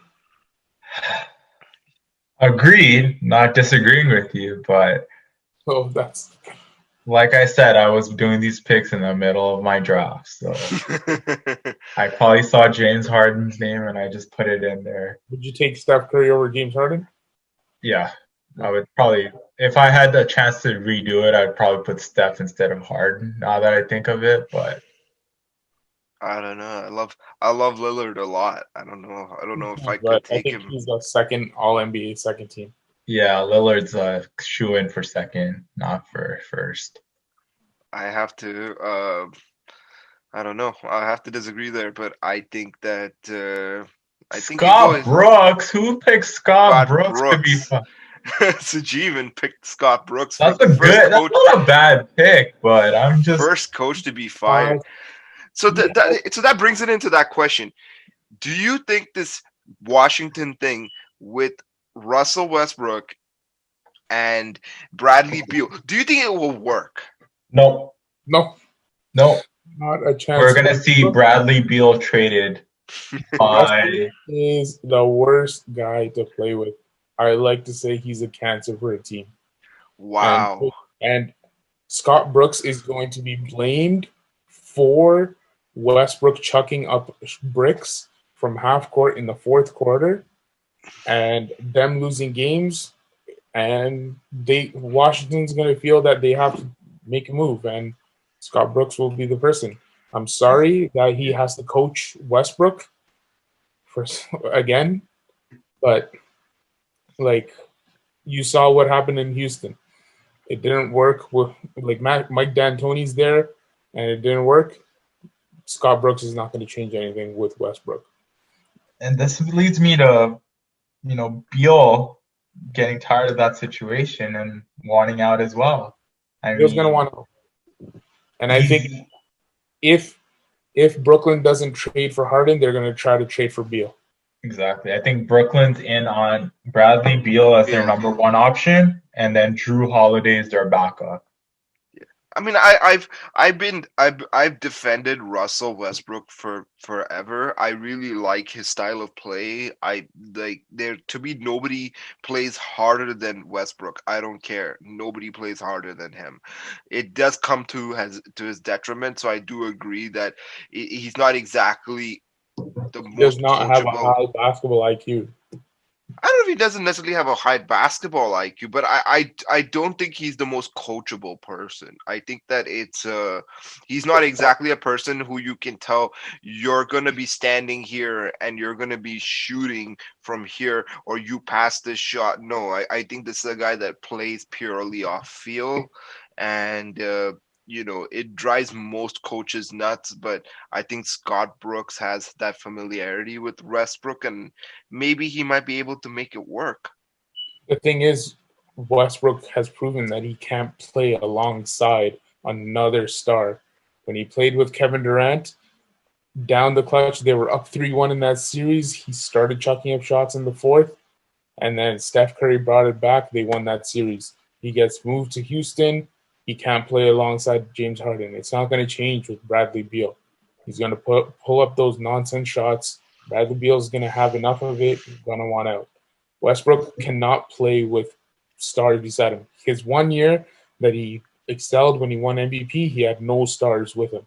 Agreed, not disagreeing with you, but So that's like I said, I was doing these picks in the middle of my draft, so I probably saw James Harden's name and I just put it in there. would you take Steph Curry over James Harden? Yeah, I would probably, if I had the chance to redo it, I'd probably put Steph instead of Harden. Now that I think of it, but I don't know. I love Lillard a lot. I don't know. I don't know if I But could I take think him. he's the second All NBA second team. Yeah, Lillard's a shoe in for second, not for first. I have to. I don't know. I have to disagree there, but I think that I think you go Scott Brooks? Who picked Scott Scott Brooks to be Brooks. Sajeevan picked Scott Brooks for That's a first good, that's coach, not a bad pick, but I'm just first coach to be Uh, fired. So yeah, that brings it into that question. Do you think this Washington thing with Russell Westbrook and Bradley Beal, do you think it will work? no, no, no. not a We're chance. gonna see Bradley Beal traded Westbrook by is the worst guy to play with. I like to say he's a cancer for a team. And Wow. and Scott Brooks is going to be blamed for Westbrook chucking up bricks from half court in the fourth quarter and them losing games. And Washington's going to feel that they have to make a move, and Scott Brooks will be the person. I'm sorry that he has to coach Westbrook for again, but like you saw what happened in Houston. It didn't work with like Mike D'Antoni's there, and it didn't work. Scott Brooks is not going to change anything with Westbrook. and this leads me to, Beal getting tired of that situation and wanting out as well. I Beal's going to mean, want to, and I think he's if if Brooklyn doesn't trade for Harden, they're going to try to trade for Beal. exactly. I think Brooklyn's in on Bradley Beal as their Beal. number one option, and then Drew Holiday is their backup. I mean, I've defended Russell Westbrook for forever. I really like his style of play. I like there to me nobody plays harder than Westbrook. I don't care. Nobody plays harder than him. It does come to his detriment. So I do agree that he's not exactly the He does most not have a coachable. high basketball IQ. I don't know if he doesn't necessarily have a high basketball IQ, but I don't think he's the most coachable person. I think that it's he's not exactly a person who you can tell you're gonna be standing here and you're gonna be shooting from here or you pass this shot. No, I think this is a guy that plays purely off feel and it drives most coaches nuts, but I think Scott Brooks has that familiarity with Westbrook and maybe he might be able to make it work. The thing is, Westbrook has proven that he can't play alongside another star. When he played with Kevin Durant, down the clutch, they were up 3-1 in that series. He started chucking up shots in the fourth, and then Steph Curry brought it back. They won that series. He gets moved to Houston. He can't play alongside James Harden. It's not going to change with Bradley Beal. He's going to pull up those nonsense shots. Bradley Beal's going to have enough of it. He's going to want out. Westbrook cannot play with stars beside him. His 1 year that he excelled when he won MVP, he had no stars with him.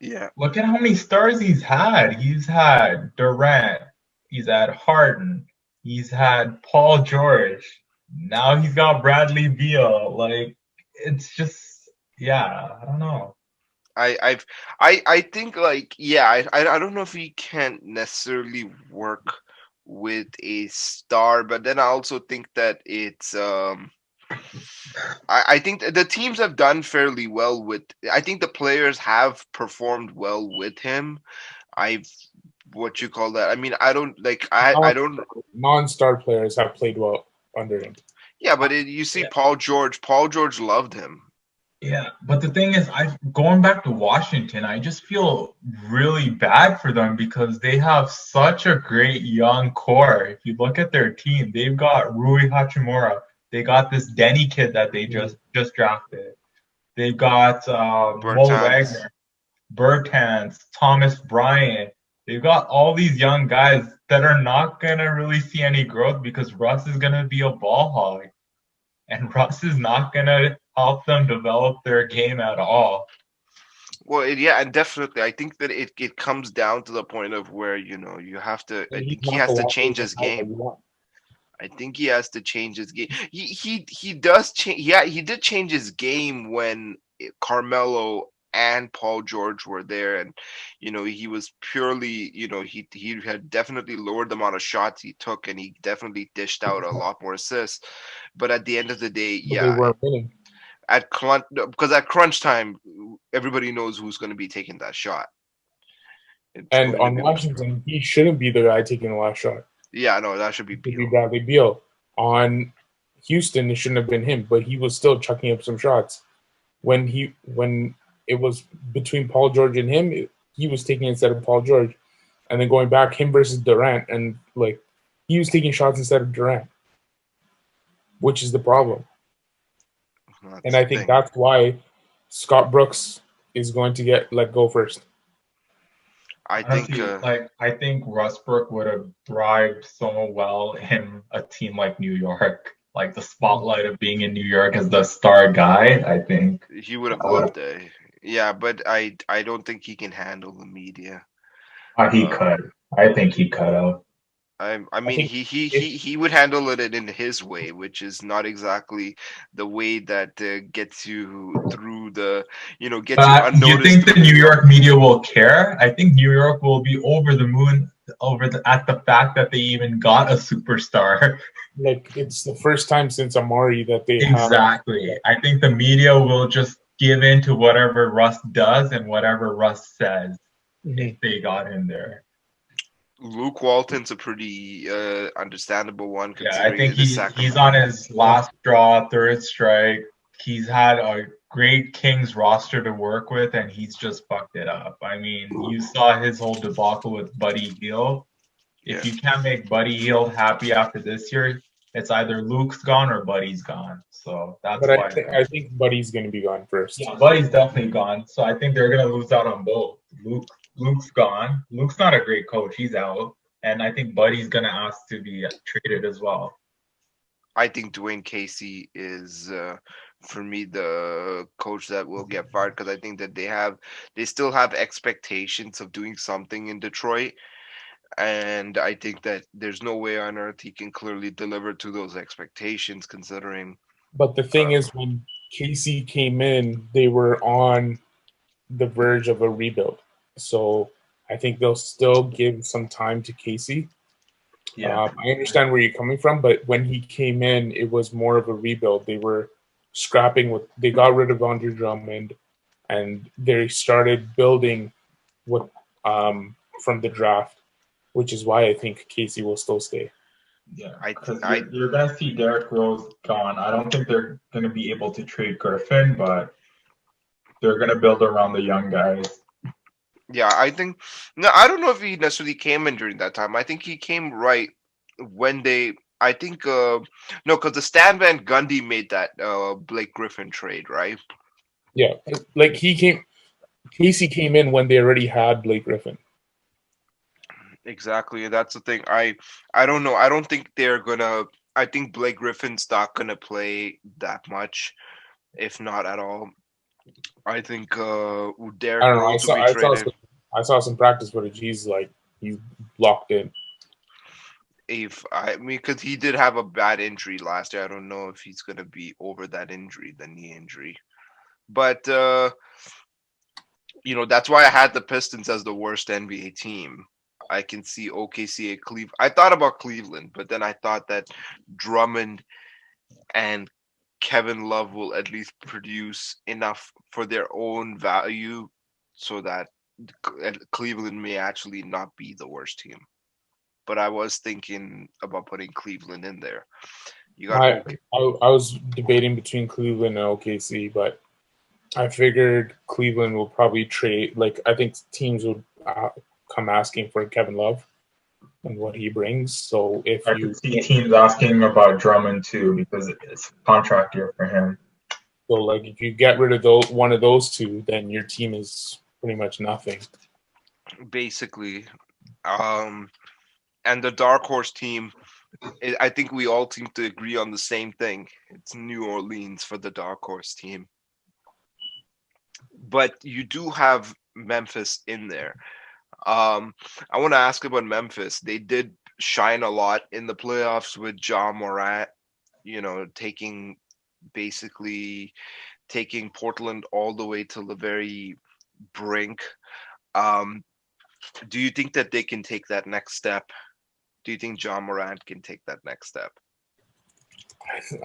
Yeah. Look at how many stars he's had. He's had Durant, he's had Harden, he's had Paul George. Now he's got Bradley Beal. Like, it's just, yeah, I don't know. I think like yeah, I don't know if he can't necessarily work with a star, but then I also think that it's I think the teams have done fairly well with I think the players have performed well with him. I've what you call that? I mean, I don't like I don't Non-star players have played well under him. yeah, but you see Yeah. Paul George loved him. Yeah, but the thing is, I going back to Washington, I just feel really bad for them because they have such a great young core. If you look at their team, they've got Rui Hachimura, they got this Denny kid that they just drafted. They got Mo Bertans. Wagner, Bertans, Thomas Bryant. They've got all these young guys that are not gonna really see any growth because Russ is gonna be a ball hog, and Russ is not gonna help them develop their game at all. Well, yeah, and definitely, I think that it comes down to the point of where you have to. I And he's think he not has the to walk change the his guy that game. you want. I think he has to change his game. He does change. Yeah, he did change his game when Carmelo and Paul George were there, and he was purely, he had definitely lowered the amount of shots he took, and he definitely dished out a lot more assists. But at the end of the day, but they yeah, weren't winning. because at crunch time, everybody knows who's going to be taking that shot. It's And going to on be Westbrook. Washington, he shouldn't be the guy taking the last shot. Yeah, no, that should be It should be Beal. Bradley Beal. On Houston, it shouldn't have been him, but he was still chucking up some shots. When it was between Paul George and him, he was taking instead of Paul George, and then going back him versus Durant, and like he was taking shots instead of Durant, which is the problem. And That's I the think thing. that's why Scott Brooks is going to get let go first. I think Honestly, like I think Westbrook would have thrived so well in a team like New York, like the spotlight of being in New York as the star guy. I think he would have that would loved it. Yeah, but I don't think he can handle the media. he Uh, could. I think he could have. I I mean, think if he would handle it in his way, which is not exactly the way that gets you through gets you But you unnoticed think the through New New York York. media will care? I think New York will be over the moon at the fact that they even got a superstar. like it's the first time since Amari that they have. Exactly. I think the media will just give in to whatever Russ does and whatever Russ says if Mhm. they got him there. Luke Walton's a pretty understandable one, Yeah, I considering think it is he's on Sacramento. his last straw, third strike. He's had a great Kings roster to work with, and he's just fucked it up. I mean, you saw his whole debacle with Buddy Hield. If Yeah, you can't make Buddy Hield happy after this year, it's either Luke's gone or Buddy's gone. So that's But I why. think I think Buddy's going to be gone first. Yeah, Buddy's definitely gone. So I think they're gonna lose out on both. Luke's gone. Luke's not a great coach. He's out. And I think Buddy's gonna ask to be traded as well. I think Dwayne Casey is, for me, the coach that will get fired, because I think that they still have expectations of doing something in Detroit, and I think that there's no way on earth he can clearly deliver to those expectations, considering. But the thing Uh, is, when Casey came in, they were on the verge of a rebuild. So I think they'll still give some time to Casey. Yeah. I understand where you're coming from, but when he came in, it was more of a rebuild. They were scrapping with. They got rid of Andre Drummond, and they started building what from the draft, which is why I think Casey will still stay. Yeah. I Because I you're gonna see Derrick Rose gone. I don't think they're gonna be able to trade Griffin, but they're gonna build around the young guys. Yeah, I think no, I don't know if he necessarily came in during that time. I think he came right when they. I think no, because the Stan Van Gundy made that Blake Griffin trade, right? Yeah, like Casey came in when they already had Blake Griffin. Exactly, and that's the thing. I don't know. I don't think they're gonna. I think Blake Griffin's not gonna play that much, if not at all. I think I Derrick don't know. Rose will be traded. I saw some practice footage. He's like he's locked in. If I mean, because he did have a bad injury last year. I don't know if he's gonna be over that injury, the knee injury. But that's why I had the Pistons as the worst NBA team. I can see OKC at Cleveland. I thought about Cleveland, but then I thought that Drummond and Kevin Love will at least produce enough for their own value so that Cleveland may actually not be the worst team. But I was thinking about putting Cleveland in there. You got I, OK. I was debating between Cleveland and OKC, but I figured Cleveland will probably trade. Like I think teams would come asking for Kevin Love and what he brings. So if I you could see teams asking about Drummond too because it's a contract year for him. so like if you get rid of one of those two, then your team is pretty much nothing. Basically, and the dark horse team. I think we all seem to agree on the same thing. It's New Orleans for the dark horse team. But you do have Memphis in there. I want to ask about Memphis. They did shine a lot in the playoffs with John Morant, taking basically taking Portland all the way to the very brink. Um, do you think that they can take that next step? Do you think John Morant can take that next step?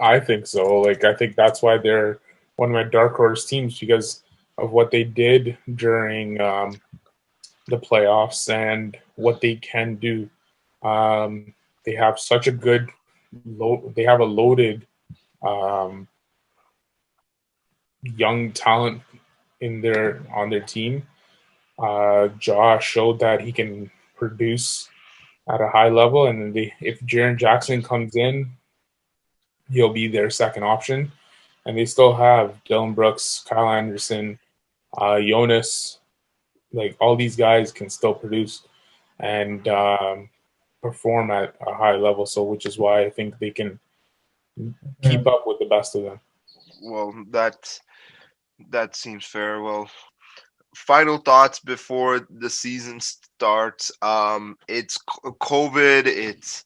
I think so. Like I think that's why they're one of my dark horse teams because of what they did during the playoffs and what they can do. They have such a good they have a loaded um, young talent in their on their team. Josh showed that he can produce at a high level, and if Jaren Jackson comes in, he'll be their second option. And they still have Dylan Brooks, Kyle Anderson, Jonas. Like all these guys can still produce and perform at a high level. So, which is why I think they can keep Mm. up with the best of them. Well, that seems fair. Well, final thoughts before the season starts. It's COVID. It's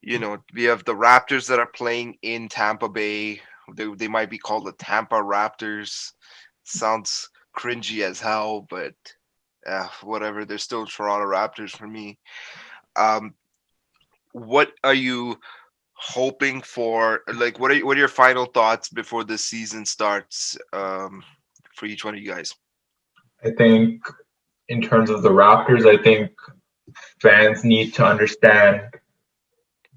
we have the Raptors that are playing in Tampa Bay. They might be called the Tampa Raptors. Sounds cringy as hell, but whatever. They're still Toronto Raptors for me. Um, what are you hoping for? Like, what are your final thoughts before the season starts? For each one of you guys. I think in terms of the Raptors, I think fans need to understand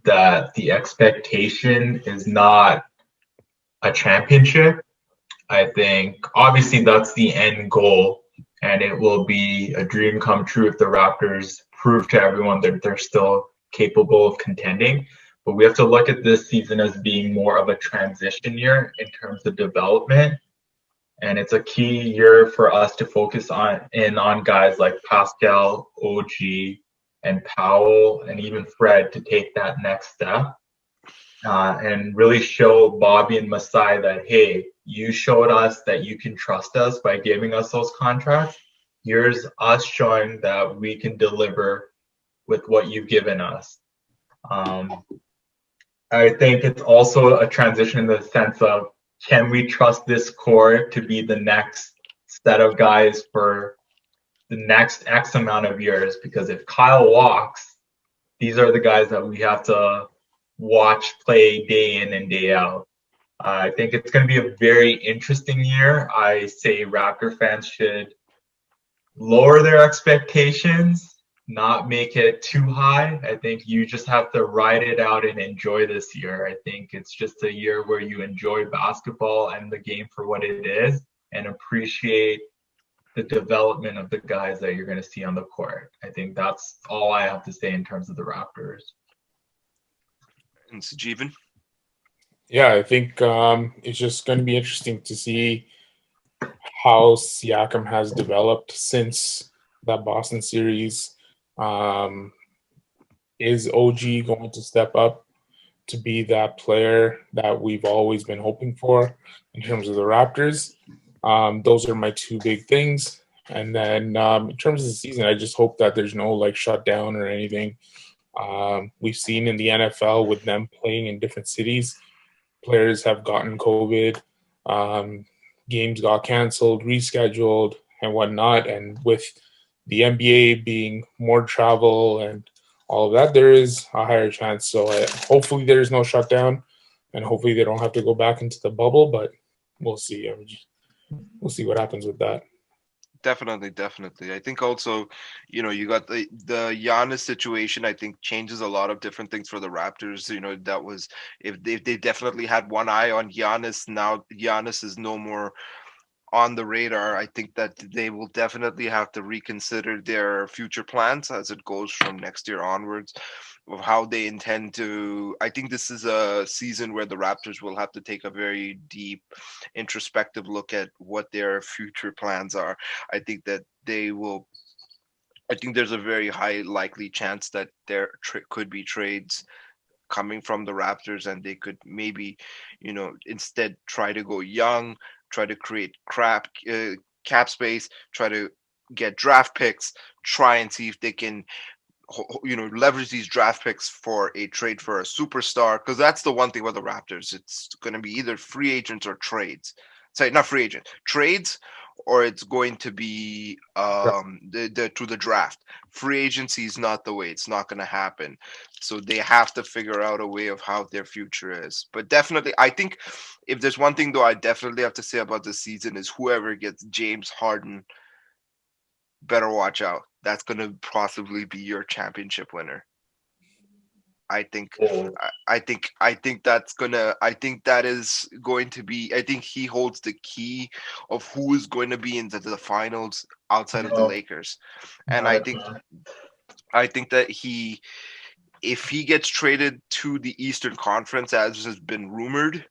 that the expectation is not a championship. I think obviously that's the end goal, and it will be a dream come true if the Raptors prove to everyone that they're still capable of contending. But we have to look at this season as being more of a transition year in terms of development. And it's a key year for us to focus on guys like Pascal, OG, and Powell, and even Fred to take that next step and really show Bobby and Masai that, hey, you showed us that you can trust us by giving us those contracts. Here's us showing that we can deliver with what you've given us. Um, I think it's also a transition in the sense of can we trust this core to be the next set of guys for the next X amount of years? Because if Kyle walks, these are the guys that we have to watch play day in and day out. I think it's going to be a very interesting year. I say Raptor fans should lower their expectations, not make it too high. I think you just have to ride it out and enjoy this year. I think it's just a year where you enjoy basketball and the game for what it is and appreciate the development of the guys that you're going to see on the court. I think that's all I have to say in terms of the Raptors. And Sajeevan? Yeah, I think it's just going to be interesting to see how Siakam has developed since that Boston series. Um, is OG going to step up to be that player that we've always been hoping for in terms of the Raptors? Those are my two big things. And then in terms of the season, I just hope that there's no like shutdown or anything. We've seen in the NFL with them playing in different cities, players have gotten COVID, um, games got canceled, rescheduled, and whatnot. And with the NBA being more travel and all of that, there is a higher chance. So hopefully there's no shutdown, and hopefully they don't have to go back into the bubble. But we'll see. We'll see what happens with that. Definitely, definitely. I think also, you got the Giannis situation. I think changes a lot of different things for the Raptors. That was if they definitely had one eye on Giannis. Now Giannis is no more on the radar. I think that they will definitely have to reconsider their future plans as it goes from next year onwards of how they intend to. I think this is a season where the Raptors will have to take a very deep introspective look at what their future plans are. I think that they will. I think there's a very high likely chance that there could be trades coming from the Raptors, and they could maybe, instead try to go young, try to create cap space, try to get draft picks, try and see if they can leverage these draft picks for a trade for a superstar, because that's the one thing about the Raptors. It's going to be either free agents or trades. Sorry, not free agent, trades, or it's going to be the to the draft. Free agency is not the way. It's not going to happen. So they have to figure out a way of how their future is. But definitely, I think if there's one thing though, I definitely have to say about this season is whoever gets James Harden better watch out. That's going to possibly be your championship winner. I think, Oh, I think that's gonna. I think that is going to be. I think he holds the key of who is going to be into the finals outside of the no, Lakers, and no, it's not. I think that if he gets traded to the Eastern Conference, as has been rumored,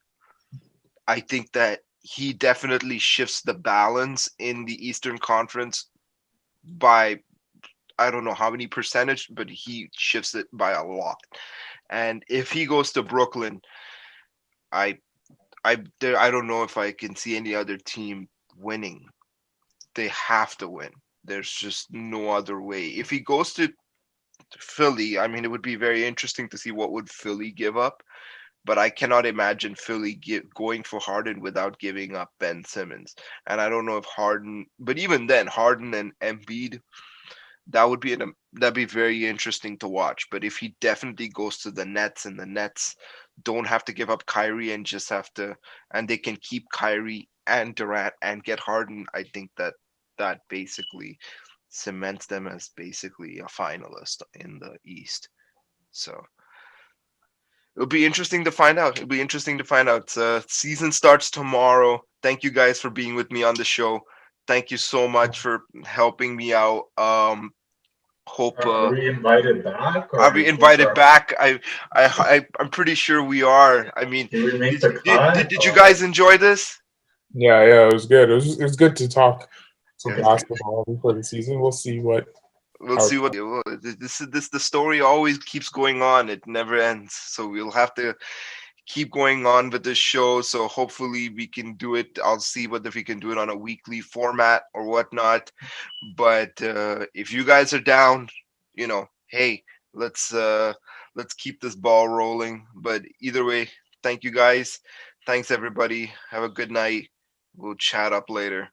I think that he definitely shifts the balance in the Eastern Conference by I don't know how many percentage, but he shifts it by a lot. And if he goes to Brooklyn, I I don't know if I can see any other team winning. They have to win. There's just no other way. If he goes to Philly, I mean, it would be very interesting to see what would Philly give up. But I cannot imagine Philly going for Harden without giving up Ben Simmons. And I don't know if Harden, but even then, Harden and Embiid, that'd be very interesting to watch. But if he definitely goes to the Nets and the Nets don't have to give up Kyrie and just have to, and they can keep Kyrie and Durant and get Harden, I think that basically cements them as basically a finalist in the East. So it'll be interesting to find out. It'll be interesting to find out. Season starts tomorrow. Thank you guys for being with me on the show. Thank you so much for helping me out. Hope Are we invited back, or I'll do be you think invited back. I'm pretty sure we are. I mean, do we make the cut? did you Or guys enjoy this? Yeah, yeah, it was good. It was good to talk some Yeah, it's good. basketball before the season. We'll see We'll how see it what this the story always keeps going on. It never ends. So we'll have to keep going on with this show. So hopefully we can do it. I'll see what if we can do it on a weekly format or whatnot. But if you guys are down, hey, let's uh let's keep this ball rolling. But either way, thank you guys. Thanks everybody. Have a good night. We'll chat up later.